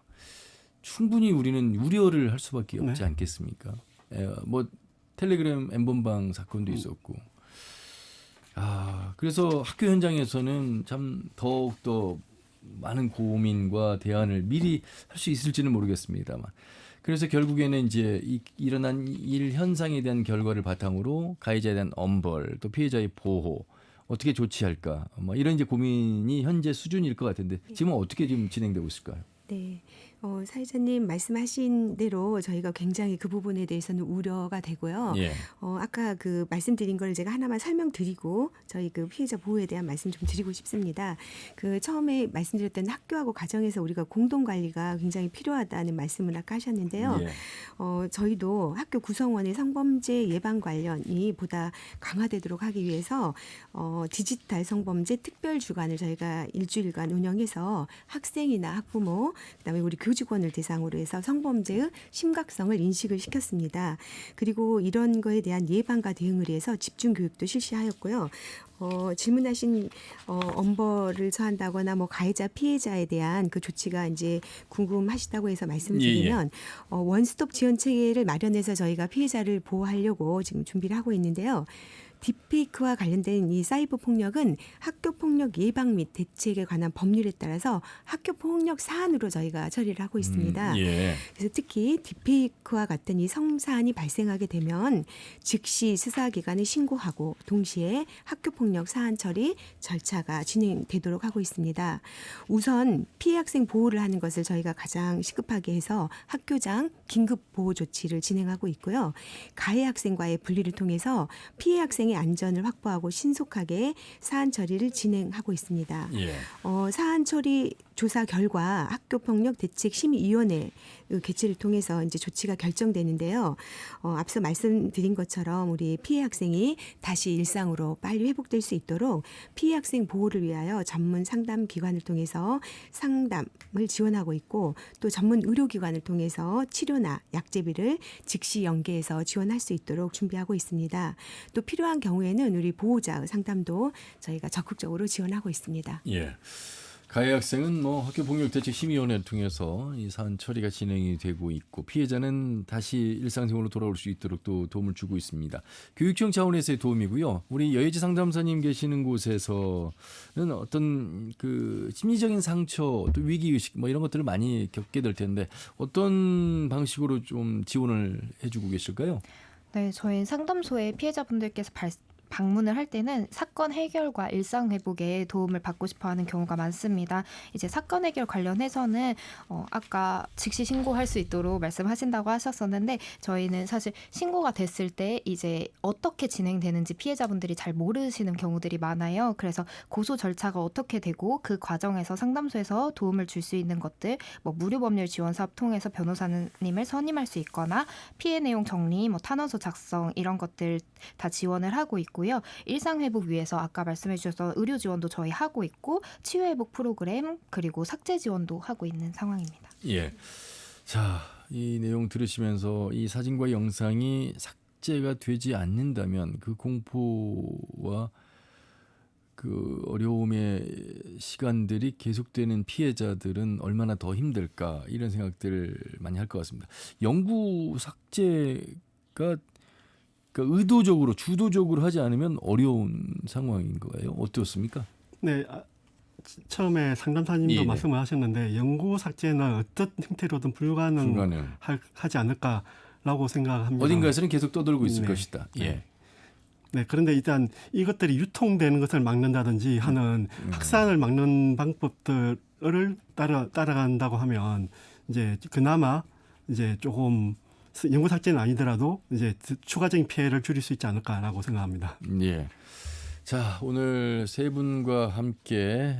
충분히 우리는 우려를 할 수밖에 없지 네. 않겠습니까? 뭐 텔레그램 N번방 사건도 있었고, 그래서 학교 현장에서는 참 더욱 더 많은 고민과 대안을 미리 할 수 있을지는 모르겠습니다만, 그래서 결국에는 이제 일어난 일 현상에 대한 결과를 바탕으로 가해자에 대한 엄벌, 또 피해자의 보호 어떻게 조치할까, 뭐 이런 이제 고민이 현재 수준일 것 같은데 지금 어떻게 지금 진행되고 있을까요? 네. 사회자님 말씀하신 대로 저희가 굉장히 그 부분에 대해서는 우려가 되고요. 예. 아까 그 말씀드린 걸 제가 하나만 설명드리고 저희 그 피해자 보호에 대한 말씀 좀 드리고 싶습니다. 그 처음에 말씀드렸던 학교하고 가정에서 우리가 공동 관리가 굉장히 필요하다는 말씀을 아까 하셨는데요. 예. 저희도 학교 구성원의 성범죄 예방 관련이 보다 강화되도록 하기 위해서 디지털 성범죄 특별 주간을 저희가 일주일간 운영해서 학생이나 학부모 그다음에 우리 교직원을 대상으로 해서 성범죄의 심각성을 인식을 시켰습니다. 그리고 이런 거에 대한 예방과 대응을 위해서 집중 교육도 실시하였고요. 질문하신 엄벌을 처한다거나 뭐 가해자 피해자에 대한 그 조치가 이제 궁금하시다고 해서 말씀드리면 원스톱 지원 체계를 마련해서 저희가 피해자를 보호하려고 지금 준비를 하고 있는데요. 딥페이크와 관련된 이 사이버 폭력은 학교 폭력 예방 및 대책에 관한 법률에 따라서 학교 폭력 사안으로 저희가 처리를 하고 있습니다. 예. 그래서 특히 딥페이크와 같은 이 성사안이 발생하게 되면 즉시 수사기관에 신고하고 동시에 학교 폭력 사안 처리 절차가 진행되도록 하고 있습니다. 우선 피해 학생 보호를 하는 것을 저희가 가장 시급하게 해서 학교장 긴급 보호 조치를 진행하고 있고요. 가해 학생과의 분리를 통해서 피해 학생의 안전을 확보하고 신속하게 사안 처리를 진행하고 있습니다. 예. 사안 처리 조사 결과 학교폭력 대책심의위원회 개최를 통해서 이제 조치가 결정되는데요. 앞서 말씀드린 것처럼 우리 피해 학생이 다시 일상으로 빨리 회복될 수 있도록 피해 학생 보호를 위하여 전문 상담 기관을 통해서 상담을 지원하고 있고 또 전문 의료기관을 통해서 치료나 약제비를 즉시 연계해서 지원할 수 있도록 준비하고 있습니다. 또 필요한 경우에는 우리 보호자의 상담도 저희가 적극적으로 지원하고 있습니다. 예. 가해 학생은 뭐 학교폭력대책심의위원회를 통해서 이 사안 처리가 진행이 되고 있고 피해자는 다시 일상생활로 돌아올 수 있도록 또 도움을 주고 있습니다. 교육청 차원에서의 도움이고요. 우리 여예지 상담사님 계시는 곳에서는 어떤 그 심리적인 상처 또 위기의식 뭐 이런 것들을 많이 겪게 될 텐데 어떤 방식으로 좀 지원을 해주고 계실까요? 네, 저희 상담소에 피해자분들께서 방문을 할 때는 사건 해결과 일상 회복에 도움을 받고 싶어하는 경우가 많습니다. 이제 사건 해결 관련해서는 아까 즉시 신고할 수 있도록 말씀하신다고 하셨었는데 저희는 사실 신고가 됐을 때 이제 어떻게 진행되는지 피해자분들이 잘 모르시는 경우들이 많아요. 그래서 고소 절차가 어떻게 되고 그 과정에서 상담소에서 도움을 줄 수 있는 것들, 뭐 무료법률 지원 사업 통해서 변호사님을 선임할 수 있거나 피해 내용 정리, 뭐 탄원서 작성 이런 것들 다 지원을 하고 있고. 일상 회복 위해서 아까 말씀해 주셔서 의료 지원도 저희 하고 있고 치유 회복 프로그램 그리고 삭제 지원도 하고 있는 상황입니다. 예. 자, 이 내용 들으시면서 이 사진과 영상이 삭제가 되지 않는다면 그 공포와 그 어려움의 시간들이 계속되는 피해자들은 얼마나 더 힘들까 이런 생각들을 많이 할 것 같습니다. 영구 삭제가 그러니까 의도적으로 주도적으로 하지 않으면 어려운 상황인 거예요. 어떻습니까? 네, 처음에 상담사님도 예, 말씀을 하셨는데 영구 삭제는 어떤 형태로든 불가능하지 않을까라고 생각합니다. 어딘가에서는 계속 떠돌고 있을 네. 것이다. 예. 네, 그런데 일단 이것들이 유통되는 것을 막는다든지 하는 확산을 막는 방법들을 따라간다고 하면 이제 그나마 이제 조금 영구 삭제는 아니더라도 이제 추가적인 피해를 줄일 수 있지 않을까라고 생각합니다. 예. 자, 오늘 세 분과 함께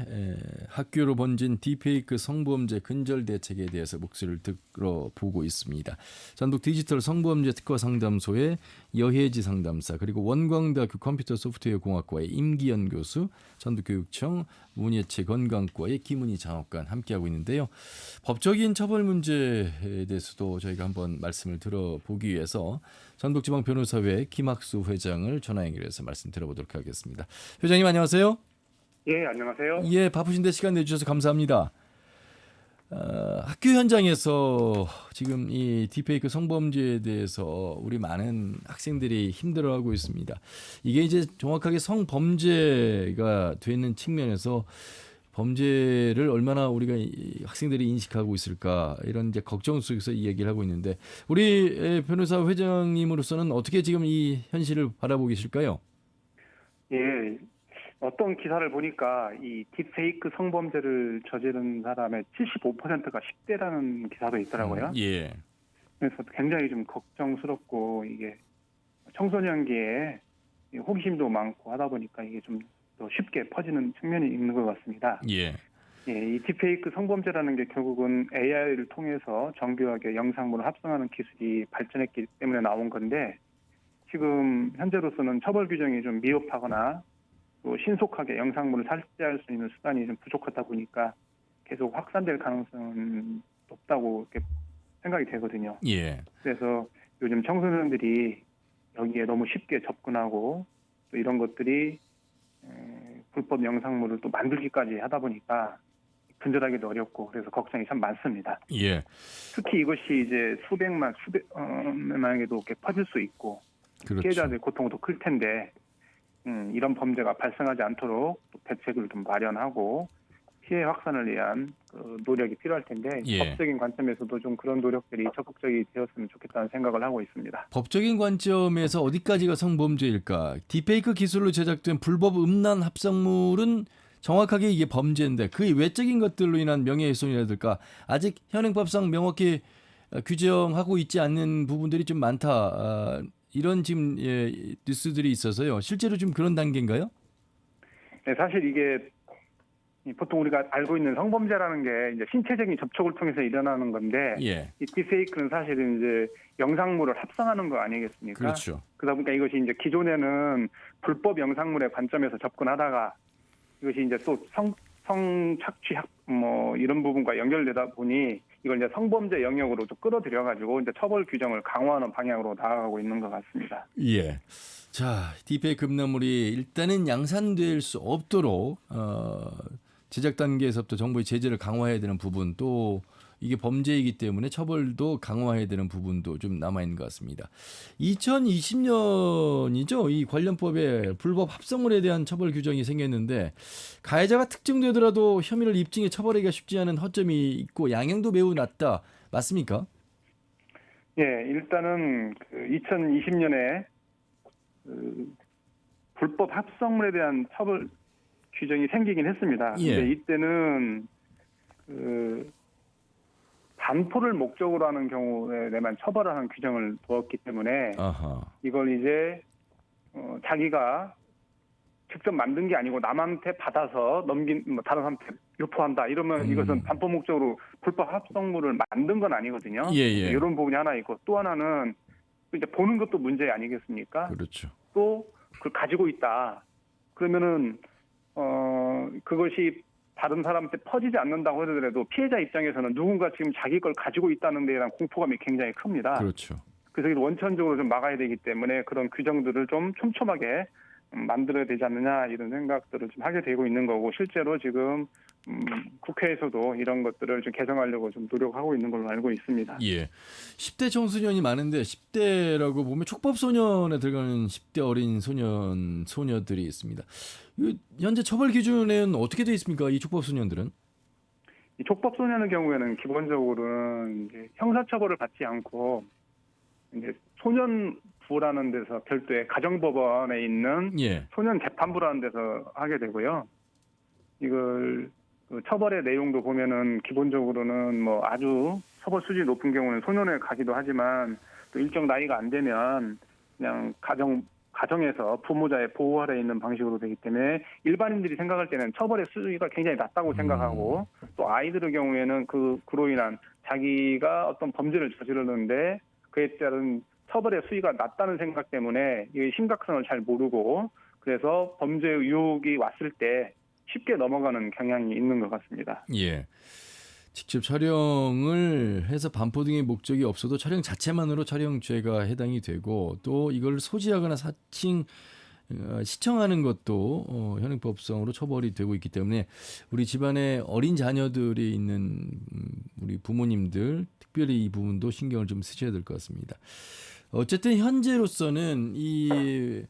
학교로 번진 딥페이크 성범죄 근절 대책에 대해서 목소리를 들어보고 있습니다. 전북 디지털 성범죄 특화 상담소의 여혜지 상담사, 그리고 원광대학교 컴퓨터 소프트웨어 공학과의 임기현 교수, 전북교육청 문예체 건강과의 김은희 장학관 함께하고 있는데요. 법적인 처벌 문제에 대해서도 저희가 한번 말씀을 들어보기 위해서 전북지방 변호사회 김학수 회장을 전화 연결해서 말씀 들어보도록 하겠습니다. 회장님 안녕하세요. 예, 안녕하세요. 예, 바쁘신데 시간 내주셔서 감사합니다. 학교 현장에서 지금 이 딥페이크 성범죄에 대해서 우리 많은 학생들이 힘들어하고 있습니다. 이게 이제 정확하게 성범죄가 되는 측면에서 범죄를 얼마나 우리가 학생들이 인식하고 있을까, 이런 이제 걱정 속에서 이 얘기를 하고 있는데, 우리 변호사 회장님으로서는 어떻게 지금 이 현실을 바라보고 계실까요? 예, 어떤 기사를 보니까 이 딥페이크 성범죄를 저지른 사람의 75%가 10대라는 기사도 있더라고요. 예. 그래서 굉장히 좀 걱정스럽고, 이게 청소년기에 호기심도 많고 하다 보니까 이게 좀 더 쉽게 퍼지는 측면이 있는 것 같습니다. 예. 예, 이 딥페이크 성범죄라는 게 결국은 AI를 통해서 정교하게 영상물을 합성하는 기술이 발전했기 때문에 나온 건데, 지금 현재로서는 처벌 규정이 좀 미흡하거나 또 신속하게 영상물을 삭제할 수 있는 수단이 좀 부족하다 보니까 계속 확산될 가능성은 높다고 이렇게 생각이 되거든요. 예. 그래서 요즘 청소년들이 여기에 너무 쉽게 접근하고 또 이런 것들이 불법 영상물을 또 만들기까지 하다 보니까 근절하기도 어렵고, 그래서 걱정이 참 많습니다. 예. 특히 이것이 이제 수백만에게도 이렇게 퍼질 수 있고, 그렇죠. 피해자들의 고통도 클 텐데, 이런 범죄가 발생하지 않도록 또 대책을 좀 마련하고 피해 확산을 위한 그 노력이 필요할 텐데, 예. 법적인 관점에서도 좀 그런 노력들이 적극적이 되었으면 좋겠다는 생각을 하고 있습니다. 법적인 관점에서 어디까지가 성범죄일까? 딥페이크 기술로 제작된 불법 음란 합성물은 정확하게 이게 범죄인데, 그 외적인 것들로 인한 명예훼손이라든가 아직 현행법상 명확히 규정하고 있지 않는 부분들이 좀 많다. 이런 지금 뉴스들이 있어서요. 실제로 좀 그런 단계인가요? 네, 사실 이게 보통 우리가 알고 있는 성범죄라는 게 이제 신체적인 접촉을 통해서 일어나는 건데, 예. 이 딥페이크는 사실은 이제 영상물을 합성하는 거 아니겠습니까? 그렇죠. 그러다 보니까 이것이 이제 기존에는 불법 영상물의 관점에서 접근하다가 이것이 이제 또 성착취 뭐 이런 부분과 연결되다 보니 이걸 이제 성범죄 영역으로 좀 끌어들여 가지고 이제 처벌 규정을 강화하는 방향으로 나아가고 있는 것 같습니다. 예. 자, 딥페이크 음란물이 일단은 양산될 수 없도록 제작 단계에서부터 정부의 제재를 강화해야 되는 부분, 또 이게 범죄이기 때문에 처벌도 강화해야 되는 부분도 좀 남아있는 것 같습니다. 2020년이죠. 이 관련법에 불법 합성물에 대한 처벌 규정이 생겼는데, 가해자가 특정되더라도 혐의를 입증해 처벌하기가 쉽지 않은 허점이 있고 양형도 매우 낮다. 맞습니까? 예, 일단은 2020년에 불법 합성물에 대한 처벌 규정이 생기긴 했습니다. 예. 근데 이때는 반포를 목적으로 하는 경우에만 처벌을 하는 규정을 두었기 때문에, 아하. 이걸 이제 자기가 직접 만든 게 아니고 남한테 받아서 넘긴 다른 사람한테 유포한다 이러면 이것은 반포 목적으로 불법 합성물을 만든 건 아니거든요. 예, 예. 이런 부분이 하나 있고, 또 하나는 이제 보는 것도 문제 아니겠습니까? 그렇죠. 또 그걸 가지고 있다. 그러면은 그것이 다른 사람한테 퍼지지 않는다고 하더라도 피해자 입장에서는 누군가 지금 자기 걸 가지고 있다는 데에 대한 공포감이 굉장히 큽니다. 그렇죠. 그래서 이걸 원천적으로 좀 막아야 되기 때문에 그런 규정들을 좀 촘촘하게 만들어야 되지 않느냐, 이런 생각들을 좀 하게 되고 있는 거고, 실제로 지금 국회에서도 이런 것들을 좀 개정하려고 좀 노력하고 있는 걸로 알고 있습니다. 예. 10대 청소년이 많은데 10대라고 보면 촉법 소년에 들어가는 10대 어린 소녀들이 있습니다. 현재 처벌 기준에는 어떻게 되어 있습니까? 이 촉법 소년들은? 이 촉법 소년의 경우에는 기본적으로는 이제 형사처벌을 받지 않고 이제 소년부라는 데서 별도의 가정법원에 있는 예. 소년 재판부라는 데서 하게 되고요. 이걸 그 처벌의 내용도 보면은 기본적으로는 뭐 아주 처벌 수준이 높은 경우는 소년에 가기도 하지만 또 일정 나이가 안 되면 그냥 가정에서 부모자의 보호 아래에 있는 방식으로 되기 때문에 일반인들이 생각할 때는 처벌의 수위가 굉장히 낮다고 생각하고 또 아이들의 경우에는 그로 인한 자기가 어떤 범죄를 저지르는데 그에 따른 처벌의 수위가 낮다는 생각 때문에 이 심각성을 잘 모르고 그래서 범죄 유혹이 왔을 때 쉽게 넘어가는 경향이 있는 것 같습니다. 예. 직접 촬영을 해서 반포 등의 목적이 없어도 촬영 자체만으로 촬영죄가 해당이 되고 또 이걸 소지하거나 시청하는 것도 현행법상으로 처벌이 되고 있기 때문에 우리 집안에 어린 자녀들이 있는 우리 부모님들 특별히 이 부분도 신경을 좀 쓰셔야 될 것 같습니다. 어쨌든 현재로서는 이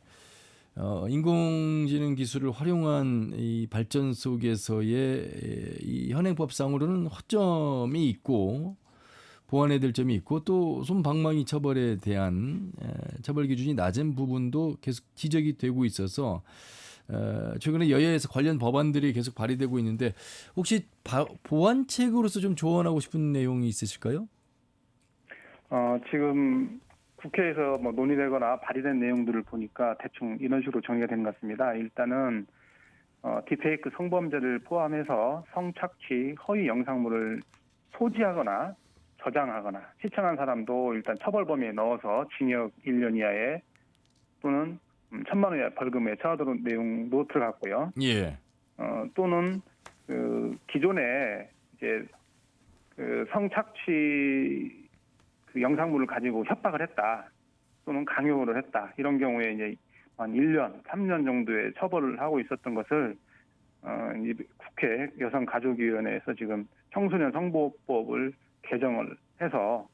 인공지능 기술을 활용한 이 발전 속에서의 이 현행법상으로는 허점이 있고 보완해야 될 점이 있고 또 솜방망이 처벌에 대한 처벌 기준이 낮은 부분도 계속 지적이 되고 있어서 최근에 여야에서 관련 법안들이 계속 발의되고 있는데 혹시 보완책으로서 좀 조언하고 싶은 내용이 있으실까요? 지금 국회에서 뭐 논의되거나 발의된 내용들을 보니까 대충 이런 식으로 정리가 된 것 같습니다. 일단은 딥페이크 성범죄를 포함해서 성착취 허위 영상물을 소지하거나 저장하거나 시청한 사람도 일단 처벌 범위에 넣어서 징역 1년 이하에 또는 1,000만 원 이하 벌금에 처하도록 내용도 들어갔고요. 예. 또는 그 기존에 이제 그 성착취 그 영상물을 가지고 협박을 했다 또는 강요를 했다 이런 경우에 이제 한 1년, 3년 정도의 처벌을 하고 있었던 것을 국회 여성가족위원회에서 지금 청소년 성보호법을 개정을 해서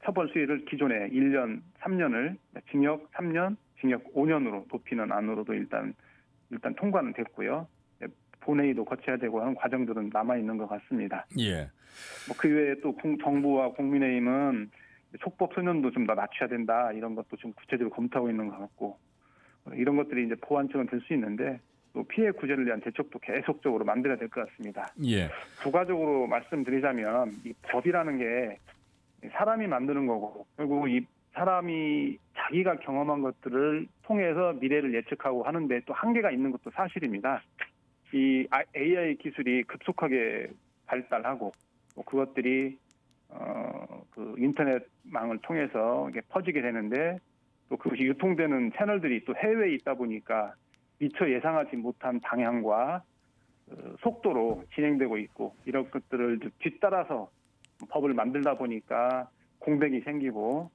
처벌 수위를 기존의 1년, 3년을 징역 3년, 징역 5년으로 높이는 안으로도 일단 통과는 됐고요. 본회의도 거쳐야 되고 하는 과정들은 남아 있는 것 같습니다. 예. 뭐 그 외에 또 정부와 국민의힘은 촉법 소년도 좀 더 낮춰야 된다 이런 것도 좀 구체적으로 검토하고 있는 것 같고 이런 것들이 이제 보완책은 될 수 있는데 또 피해 구제를 위한 대책도 계속적으로 만들어야 될 것 같습니다. 예. 부가적으로 말씀드리자면 이 법이라는 게 사람이 만드는 거고 그리고 이 사람이 자기가 경험한 것들을 통해서 미래를 예측하고 하는데 또 한계가 있는 것도 사실입니다. 이 AI 기술이 급속하게 발달하고 그것들이 그 인터넷망을 통해서 이게 퍼지게 되는데 또 그것이 유통되는 채널들이 또 해외에 있다 보니까 미처 예상하지 못한 방향과 속도로 진행되고 있고 이런 것들을 뒤따라서 법을 만들다 보니까 공백이 생기고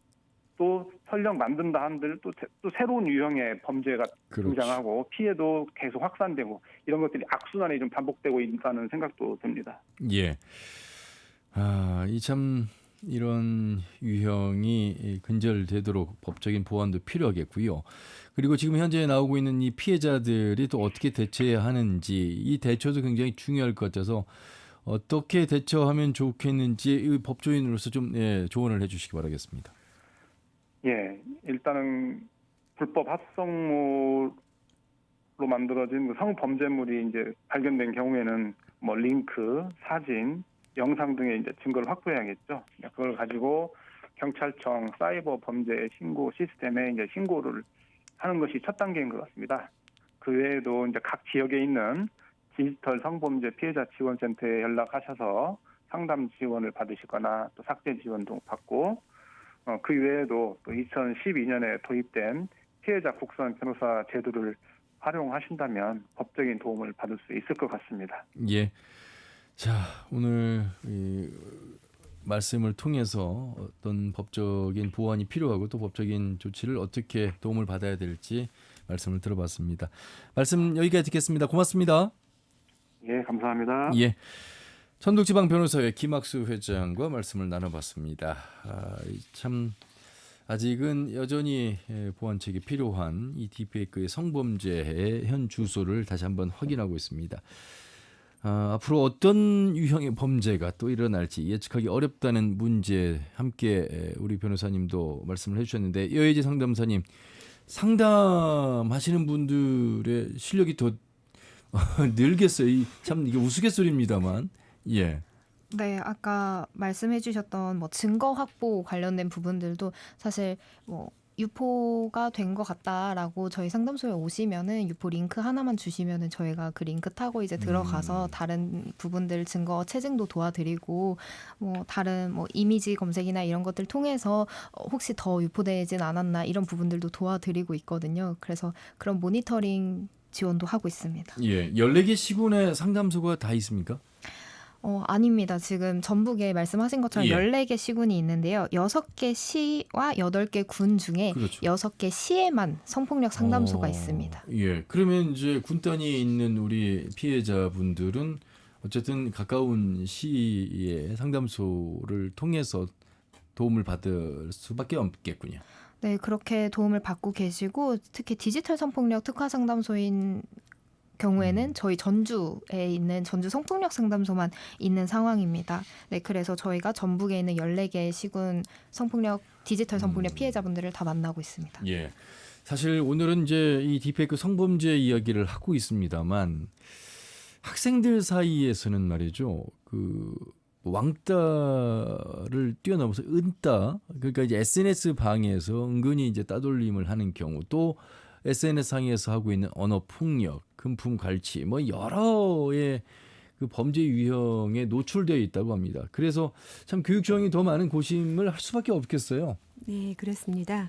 또 설령 만든다 한들 또 새로운 유형의 범죄가 그렇죠. 등장하고 피해도 계속 확산되고 이런 것들이 악순환이 좀 반복되고 있다는 생각도 듭니다. 예. 참 이런 유형이 근절되도록 법적인 보완도 필요하겠고요. 그리고 지금 현재 나오고 있는 이 피해자들이 또 어떻게 대처해야 하는지 이 대처도 굉장히 중요할 것 같아서 어떻게 대처하면 좋겠는지 법조인으로서 좀 조언을 해주시기 바라겠습니다. 예, 일단은 불법 합성물로 만들어진 그 성범죄물이 이제 발견된 경우에는 뭐 링크, 사진, 영상 등의 이제 증거를 확보해야겠죠. 그걸 가지고 경찰청 사이버 범죄 신고 시스템에 이제 신고를 하는 것이 첫 단계인 것 같습니다. 그 외에도 이제 각 지역에 있는 디지털 성범죄 피해자 지원센터에 연락하셔서 상담 지원을 받으시거나 또 삭제 지원도 받고 그 외에도 또 2012년에 도입된 피해자 국선 변호사 제도를 활용하신다면 법적인 도움을 받을 수 있을 것 같습니다. 예. 자, 오늘 이 말씀을 통해서 어떤 법적인 보완이 필요하고 또 법적인 조치를 어떻게 도움을 받아야 될지 말씀을 들어봤습니다. 말씀 여기까지 듣겠습니다. 고맙습니다. 예, 감사합니다. 예. 천둥지방변호사회 김학수 회장과 말씀을 나눠봤습니다. 참 아직은 여전히 보완책이 필요한 이 딥페이크의 성범죄의 현 주소를 다시 한번 확인하고 있습니다. 앞으로 어떤 유형의 범죄가 또 일어날지 예측하기 어렵다는 문제 함께 우리 변호사님도 말씀을 해주셨는데 여혜지 상담사님 상담하시는 분들의 실력이 더 늘겠어요. 참 이게 우스갯소리입니다만. 예. 네, 아까 말씀해주셨던 뭐 증거 확보 관련된 부분들도 사실 뭐 유포가 된 것 같다라고 저희 상담소에 오시면은 유포 링크 하나만 주시면은 저희가 그 링크 타고 이제 들어가서 다른 부분들 증거 체증도 도와드리고 뭐 다른 뭐 이미지 검색이나 이런 것들 통해서 혹시 더 유포되진 않았나 이런 부분들도 도와드리고 있거든요. 그래서 그런 모니터링 지원도 하고 있습니다. 예. 14개 시군에 상담소가 다 있습니까? 아닙니다. 지금 전북에 말씀하신 것처럼 예. 14개 시군이 있는데요. 6개 시와 8개 군 중에 그렇죠. 6개 시에만 성폭력 상담소가 있습니다. 예. 그러면 이제 군단이 있는 우리 피해자분들은 어쨌든 가까운 시의 상담소를 통해서 도움을 받을 수밖에 없겠군요. 네, 그렇게 도움을 받고 계시고 특히 디지털 성폭력 특화 상담소인 경우에는 저희 전주에 있는 전주 성폭력 상담소만 있는 상황입니다. 네, 그래서 저희가 전북에 있는 14개 시군 성폭력 디지털 성폭력 피해자분들을 다 만나고 있습니다. 예. 사실 오늘은 이제 이 딥페이크 성범죄 이야기를 하고 있습니다만 학생들 사이에서는 말이죠. 그 왕따를 뛰어넘어서 은따, 그러니까 이제 SNS 방에서 은근히 이제 따돌림을 하는 경우, 또 SNS 상에서 하고 있는 언어 폭력, 금품 갈취, 뭐 여러의 그 범죄 유형에 노출되어 있다고 합니다. 그래서 참 교육청이 더 많은 고심을 할 수밖에 없겠어요. 네, 그렇습니다.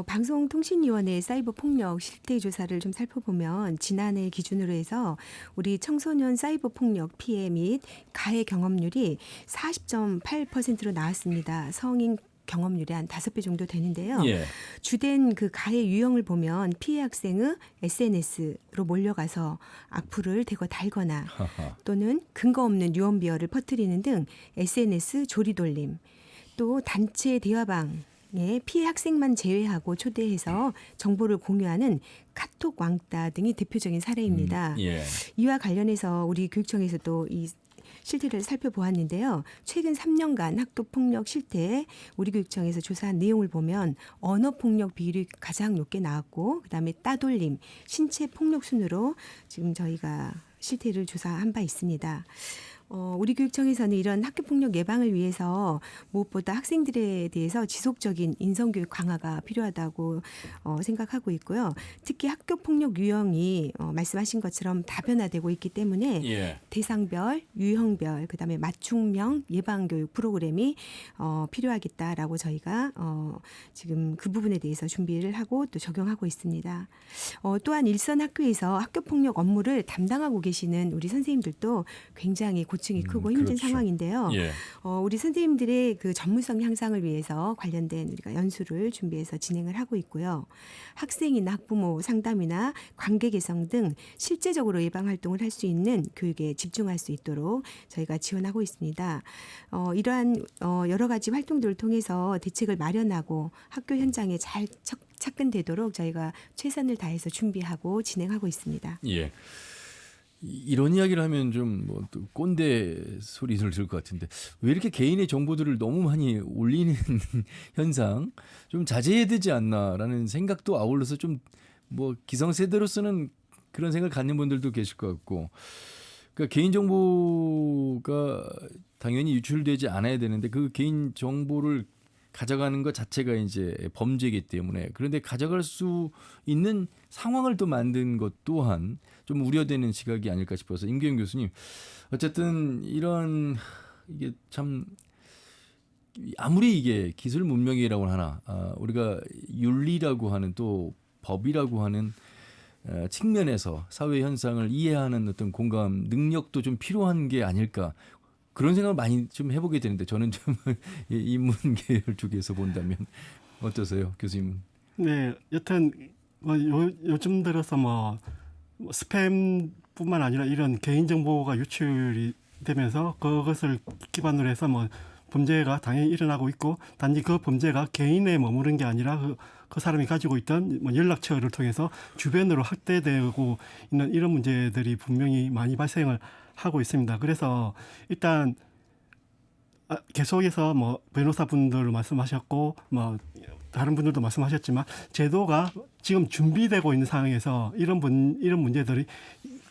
방송통신위원회 사이버 폭력 실태 조사를 좀 살펴보면 지난해 기준으로 해서 우리 청소년 사이버 폭력 피해 및 가해 경험률이 40.8%로 나왔습니다. 성인 경험률이 한 5배 정도 되는데요. 예. 주된 그 가해 유형을 보면 피해 학생의 SNS로 몰려가서 악플을 대거 달거나 또는 근거 없는 유언비어를 퍼뜨리는 등 SNS 조리돌림, 또 단체 대화방에 피해 학생만 제외하고 초대해서 정보를 공유하는 카톡 왕따 등이 대표적인 사례입니다. 예. 이와 관련해서 우리 교육청에서도 이 실태를 살펴보았는데요. 최근 3년간 학교폭력 실태에 우리 교육청에서 조사한 내용을 보면 언어폭력 비율이 가장 높게 나왔고 그다음에 따돌림, 신체폭력 순으로 지금 저희가 실태를 조사한 바 있습니다. 우리 교육청에서는 이런 학교폭력 예방을 위해서 무엇보다 학생들에 대해서 지속적인 인성교육 강화가 필요하다고 생각하고 있고요. 특히 학교폭력 유형이 말씀하신 것처럼 다변화되고 있기 때문에 예. 대상별, 유형별, 그다음에 맞춤형 예방교육 프로그램이 필요하겠다라고 저희가 지금 그 부분에 대해서 준비를 하고 또 적용하고 있습니다. 또한 일선 학교에서 학교폭력 업무를 담당하고 계시는 우리 선생님들도 굉장히 고충이 크고 힘든 그렇죠. 상황인데요. 예. 우리 선생님들의 그 전문성 향상을 위해서 관련된 우리가 연수를 준비해서 진행을 하고 있고요. 학생이나 학부모 상담이나 관계 개선 등 실제적으로 예방 활동을 할 수 있는 교육에 집중할 수 있도록 저희가 지원하고 있습니다. 이러한 여러 가지 활동들을 통해서 대책을 마련하고 학교 현장에 잘 착근되도록 저희가 최선을 다해서 준비하고 진행하고 있습니다. 예. 이런 이야기를 하면 좀 뭐 꼰대 소리를 들을 것 같은데 왜 이렇게 개인의 정보들을 너무 많이 올리는 현상 좀 자제해야 되지 않나라는 생각도 아울러서 좀 뭐 기성세대로서는 그런 생각을 갖는 분들도 계실 것 같고, 그러니까 개인 정보가 당연히 유출되지 않아야 되는데 그 개인 정보를 가져가는 것 자체가 이제 범죄이기 때문에, 그런데 가져갈 수 있는 상황을 또 만든 것 또한 좀 우려되는 시각이 아닐까 싶어서, 임경윤 교수님, 어쨌든 이런 이게 참 아무리 이게 기술 문명이라고 하나 우리가 윤리라고 하는 또 법이라고 하는 측면에서 사회 현상을 이해하는 어떤 공감 능력도 좀 필요한 게 아닐까, 그런 생각을 많이 좀 해보게 되는데, 저는 좀 인문 계열 쪽에서 본다면 어떠세요, 교수님은? 네, 여튼 뭐 요즘 들어서 뭐 스팸뿐만 아니라 이런 개인 정보가 유출이 되면서 그것을 기반으로 해서 뭐 범죄가 당연히 일어나고 있고, 단지 그 범죄가 개인에 머무른 게 아니라 그 사람이 가지고 있던 뭐 연락처를 통해서 주변으로 확대되고 있는 이런 문제들이 분명히 많이 발생을 하고 있습니다. 그래서 일단 계속해서 뭐 변호사분들 말씀하셨고 뭐 다른 분들도 말씀하셨지만 제도가 지금 준비되고 있는 상황에서 이런 문제들이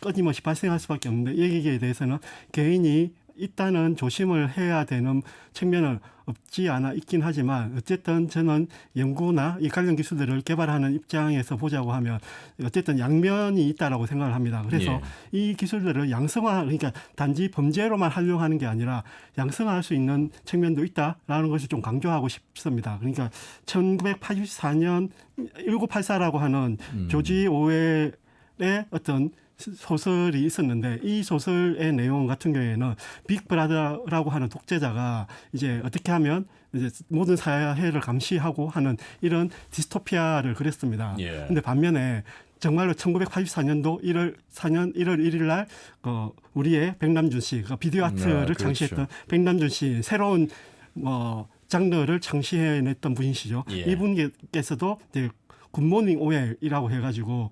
끊임없이 발생할 수밖에 없는데 여기에 대해서는 개인이 일단은 조심을 해야 되는 측면은 없지 않아 있긴 하지만 어쨌든 저는 연구나 이 관련 기술들을 개발하는 입장에서 보자고 하면 어쨌든 양면이 있다라고 생각을 합니다. 그래서 이 기술들을 양성화, 그러니까 단지 범죄로만 활용하는 게 아니라 양성화할 수 있는 측면도 있다라는 것을 좀 강조하고 싶습니다. 그러니까 1984년 1984라고 하는 조지 오웰의 어떤 소설이 있었는데 이 소설의 내용 같은 경우에는 빅브라더라고 하는 독재자가 이제 어떻게 하면 이제 모든 사회를 감시하고 하는 이런 디스토피아를 그렸습니다. 근데 반면에 정말로 1984년도 1월 1일 날 우리의 백남준 씨, 비디오 아트를 그렇죠. 창시했던 백남준 씨 새로운 장르를 창시해냈던 분이시죠. 이분께서도 이제 굿모닝 오웰이라고 해가지고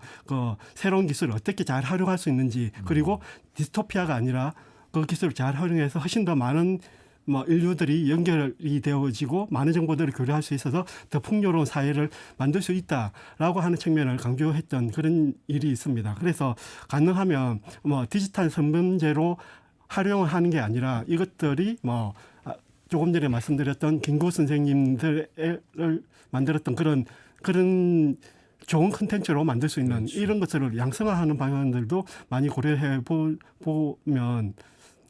새로운 기술을 어떻게 잘 활용할 수 있는지 그리고 디스토피아가 아니라 그 기술을 잘 활용해서 훨씬 더 많은 인류들이 연결이 되어지고 많은 정보들을 교류할 수 있어서 더 풍요로운 사회를 만들 수 있다라고 하는 측면을 강조했던 그런 일이 있습니다. 그래서 가능하면 디지털 성범죄로 활용을 하는 게 아니라 이것들이 조금 전에 말씀드렸던 김구 선생님들을 만들었던 그런 좋은 콘텐츠로 만들 수 있는 이런 것들을 양성화하는 방향들도 많이 고려해 보면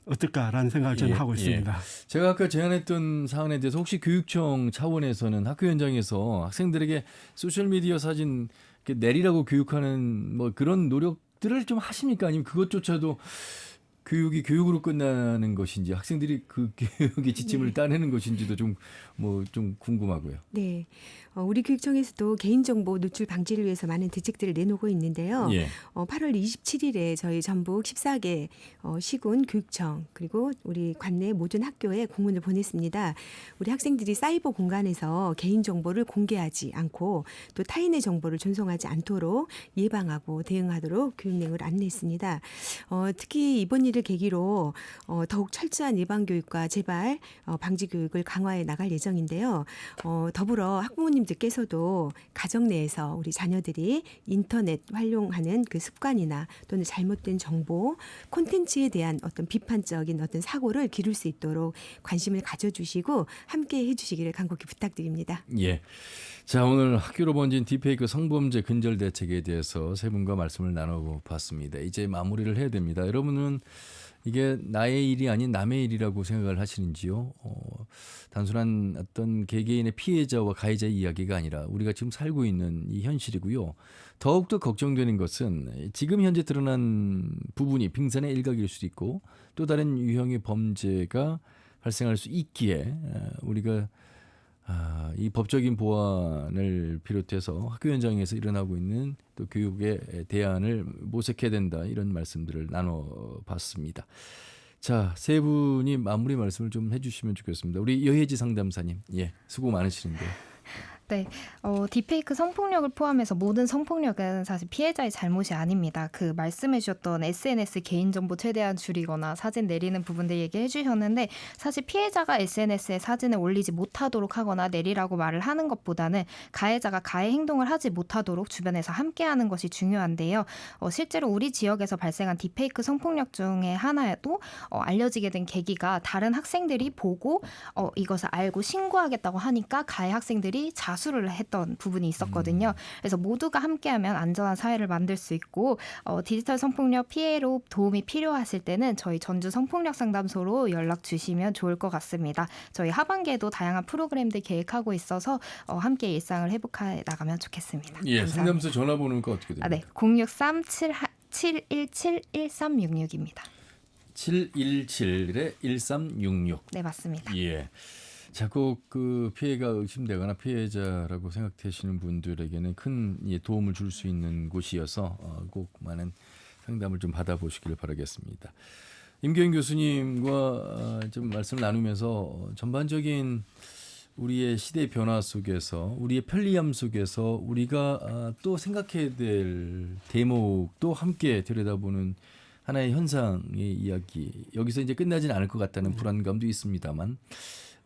어떨까라는 생각을 저는 하고 있습니다. 제가 아까 제안했던 사안에 대해서 혹시 교육청 차원에서는 학교 현장에서 학생들에게 소셜미디어 사진 내리라고 교육하는 그런 노력들을 좀 하십니까? 아니면 그것조차도 교육이 교육으로 끝나는 것인지 학생들이 그 교육의 지침을 따내는 것인지도 좀 궁금하고요. 네. 우리 교육청에서도 개인정보 노출 방지를 위해서 많은 대책들을 내놓고 있는데요. 8월 27일에 저희 전북 14개 시군 교육청 그리고 우리 관내 모든 학교에 공문을 보냈습니다. 우리 학생들이 사이버 공간에서 개인정보를 공개하지 않고 또 타인의 정보를 전송하지 않도록 예방하고 대응하도록 교육 내용을 안내했습니다. 특히 이번 일을 계기로 더욱 철저한 예방 교육과 재발 방지 교육을 강화해 나갈 예정인데요. 더불어 학부모님들께서도 가정 내에서 우리 자녀들이 인터넷 활용하는 그 습관이나 또는 잘못된 정보, 콘텐츠에 대한 어떤 비판적인 어떤 사고를 기를 수 있도록 관심을 가져주시고 함께 해주시기를 간곡히 부탁드립니다. 자, 오늘 학교로 번진 딥페이크 성범죄 근절 대책에 대해서 세 분과 말씀을 나눠봤습니다. 이제 마무리를 해야 됩니다. 여러분은 이게 나의 일이 아닌 남의 일이라고 생각을 하시는지요? 단순한 어떤 개개인의 피해자와 가해자의 이야기가 아니라 우리가 지금 살고 있는 이 현실이고요. 더욱더 걱정되는 것은 지금 현재 드러난 부분이 빙산의 일각일 수도 있고 또 다른 유형의 범죄가 발생할 수 있기에 우리가 이 법적인 보완을 비롯해서 학교 현장에서 일어나고 있는 또 교육의 대안을 모색해야 된다 이런 말씀들을 나눠봤습니다. 자, 세 분이 마무리 말씀을 좀 해주시면 좋겠습니다. 우리 여혜지 상담사님, 수고 많으시는데요. 네, 딥페이크 성폭력을 포함해서 모든 성폭력은 사실 피해자의 잘못이 아닙니다. 그 말씀해 주셨던 SNS 개인정보 최대한 줄이거나 사진 내리는 부분들 얘기해 주셨는데 사실 피해자가 SNS에 사진을 올리지 못하도록 하거나 내리라고 말을 하는 것보다는 가해자가 가해 행동을 하지 못하도록 주변에서 함께하는 것이 중요한데요. 실제로 우리 지역에서 발생한 딥페이크 성폭력 중에 하나에도 알려지게 된 계기가 다른 학생들이 보고 이것을 알고 신고하겠다고 하니까 가해 학생들이 자수를 했던 부분이 있었거든요. 그래서 모두가 함께하면 안전한 사회를 만들 수 있고 디지털 성폭력 피해로 도움이 필요하실 때는 저희 전주 성폭력 상담소로 연락 주시면 좋을 것 같습니다. 저희 하반기에도 다양한 프로그램들 계획하고 있어서 함께 일상을 회복해 나가면 좋겠습니다. 감사합니다. 상담소 전화번호가 어떻게 됩니까? 063-717-1366입니다. 717-1366. 네, 맞습니다. 자꾸 그 피해가 의심되거나 피해자라고 생각되시는 분들에게는 큰 도움을 줄 수 있는 곳이어서 꼭 많은 상담을 좀 받아보시길 바라겠습니다. 임교인 교수님과 좀 말씀을 나누면서 전반적인 우리의 시대 변화 속에서 우리의 편리함 속에서 우리가 또 생각해야 될 대목도 함께 들여다보는 하나의 현상의 이야기. 여기서 이제 끝나지는 않을 것 같다는 불안감도 있습니다만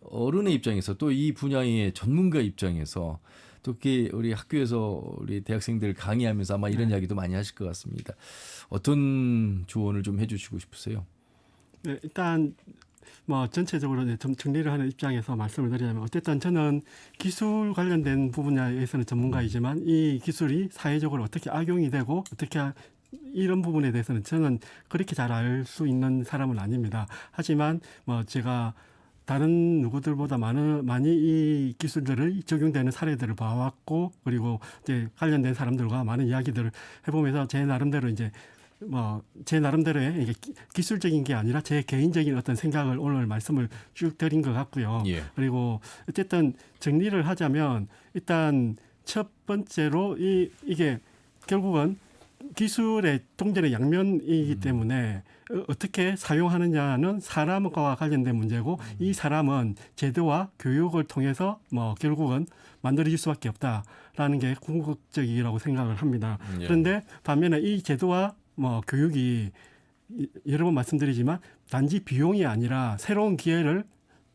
어른의 입장에서 또 이 분야의 전문가 입장에서 특히 우리 학교에서 우리 대학생들 강의하면서 아마 이런 이야기도 많이 하실 것 같습니다. 어떤 조언을 좀 해주시고 싶으세요? 네, 일단 뭐 전체적으로 이제 좀 정리를 하는 입장에서 말씀을 드리자면 어쨌든 저는 기술 관련된 분야에서는 전문가이지만 이 기술이 사회적으로 어떻게 악용이 되고 어떻게 이런 부분에 대해서는 저는 그렇게 잘 알 수 있는 사람은 아닙니다. 하지만 뭐 제가 다른 누구들보다 많이 이 기술들을 적용되는 사례들을 봐왔고 그리고 이제 관련된 사람들과 많은 이야기들을 해보면서 제 나름대로 이제 뭐 제 나름대로의 이게 기술적인 게 아니라 제 개인적인 어떤 생각을 오늘 말씀을 쭉 드린 것 같고요. 예. 그리고 어쨌든 정리를 하자면 일단 첫 번째로 이게 결국은 기술의 통제는 양면이기 때문에 어떻게 사용하느냐는 사람과 관련된 문제고 이 사람은 제도와 교육을 통해서 뭐 결국은 만들어질 수밖에 없다라는 게 궁극적이라고 생각을 합니다. 예. 그런데 반면에 이 제도와 뭐 교육이 여러 번 말씀드리지만 단지 비용이 아니라 새로운 기회를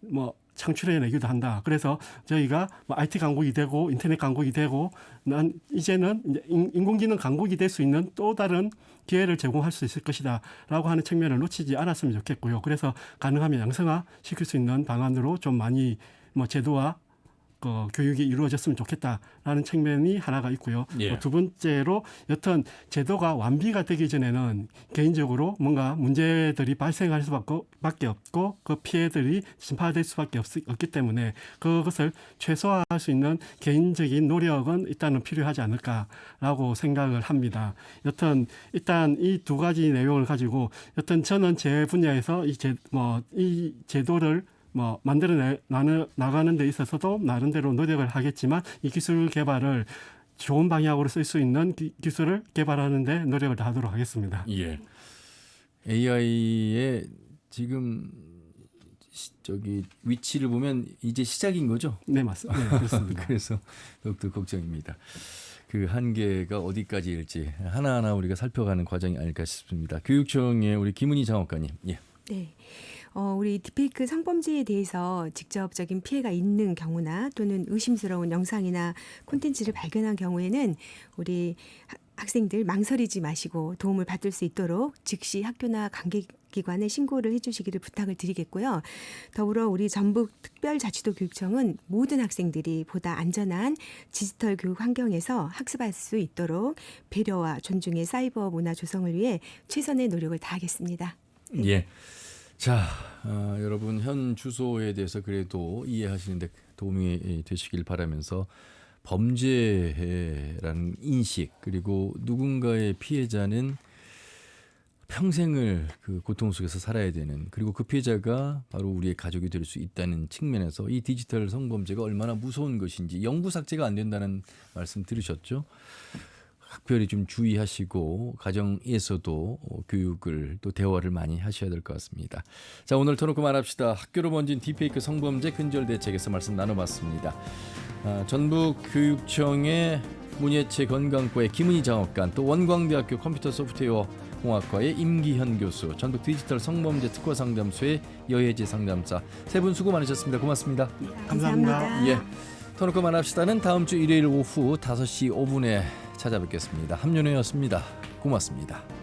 뭐 창출해내기도 한다. 그래서 저희가 뭐 IT 강국이 되고 인터넷 강국이 되고 난 이제는 이제 인공지능 강국이 될 수 있는 또 다른 기회를 제공할 수 있을 것이다라고 하는 측면을 놓치지 않았으면 좋겠고요. 그래서 가능하면 양성화 시킬 수 있는 방안으로 좀 많이 뭐 제도와 교육이 이루어졌으면 좋겠다라는 측면이 하나가 있고요. 예. 두 번째로 여튼 제도가 완비가 되기 전에는 개인적으로 뭔가 문제들이 발생할 수밖에 없고 그 피해들이 진파될 수밖에 없기 때문에 그것을 최소화할 수 있는 개인적인 노력은 일단은 필요하지 않을까라고 생각을 합니다. 여튼 일단 이 두 가지 내용을 가지고 여튼 저는 제 분야에서 이 제도를 뭐 만들어 나가는 데 있어서도 나름대로 노력을 하겠지만 이 기술 개발을 좋은 방향으로 쓸 수 있는 기술을 개발하는 데 노력을 다하도록 하겠습니다. 예. AI의 지금 위치를 보면 이제 시작인 거죠? 네, 맞습니다. 네, 그렇습니다. 그래서 더욱더 걱정입니다. 그 한계가 어디까지일지 하나하나 우리가 살펴가는 과정이 아닐까 싶습니다. 교육청의 우리 김은희 장학관님. 예. 네. 우리 딥페이크 성범죄에 대해서 직접적인 피해가 있는 경우나 또는 의심스러운 영상이나 콘텐츠를 발견한 경우에는 우리 학생들 망설이지 마시고 도움을 받을 수 있도록 즉시 학교나 관계기관에 신고를 해주시기를 부탁을 드리겠고요. 더불어 우리 전북특별자치도교육청은 모든 학생들이 보다 안전한 디지털 교육 환경에서 학습할 수 있도록 배려와 존중의 사이버 문화 조성을 위해 최선의 노력을 다하겠습니다. 네. 예. 자, 여러분 현 주소에 대해서 그래도 이해하시는데 도움이 되시길 바라면서 범죄라는 인식 그리고 누군가의 피해자는 평생을 그 고통 속에서 살아야 되는 그리고 그 피해자가 바로 우리의 가족이 될 수 있다는 측면에서 이 디지털 성범죄가 얼마나 무서운 것인지 영구 삭제가 안 된다는 말씀 들으셨죠? 특별히 좀 주의하시고 가정에서도 교육을 또 대화를 많이 하셔야 될 것 같습니다. 자, 오늘 터놓고 말합시다. 학교로 번진 딥페이크 성범죄 근절 대책에서 말씀 나눠봤습니다. 전북교육청의 문예체 건강과의 김은희 장학관, 또 원광대학교 컴퓨터 소프트웨어 공학과의 임기현 교수, 전북 디지털 성범죄 특화 상담소의 여혜지 상담사 세 분 수고 많으셨습니다. 고맙습니다. 감사합니다. 예, 터놓고 말합시다는 다음 주 일요일 오후 5시 5분에 찾아뵙겠습니다. 함윤호였습니다. 고맙습니다.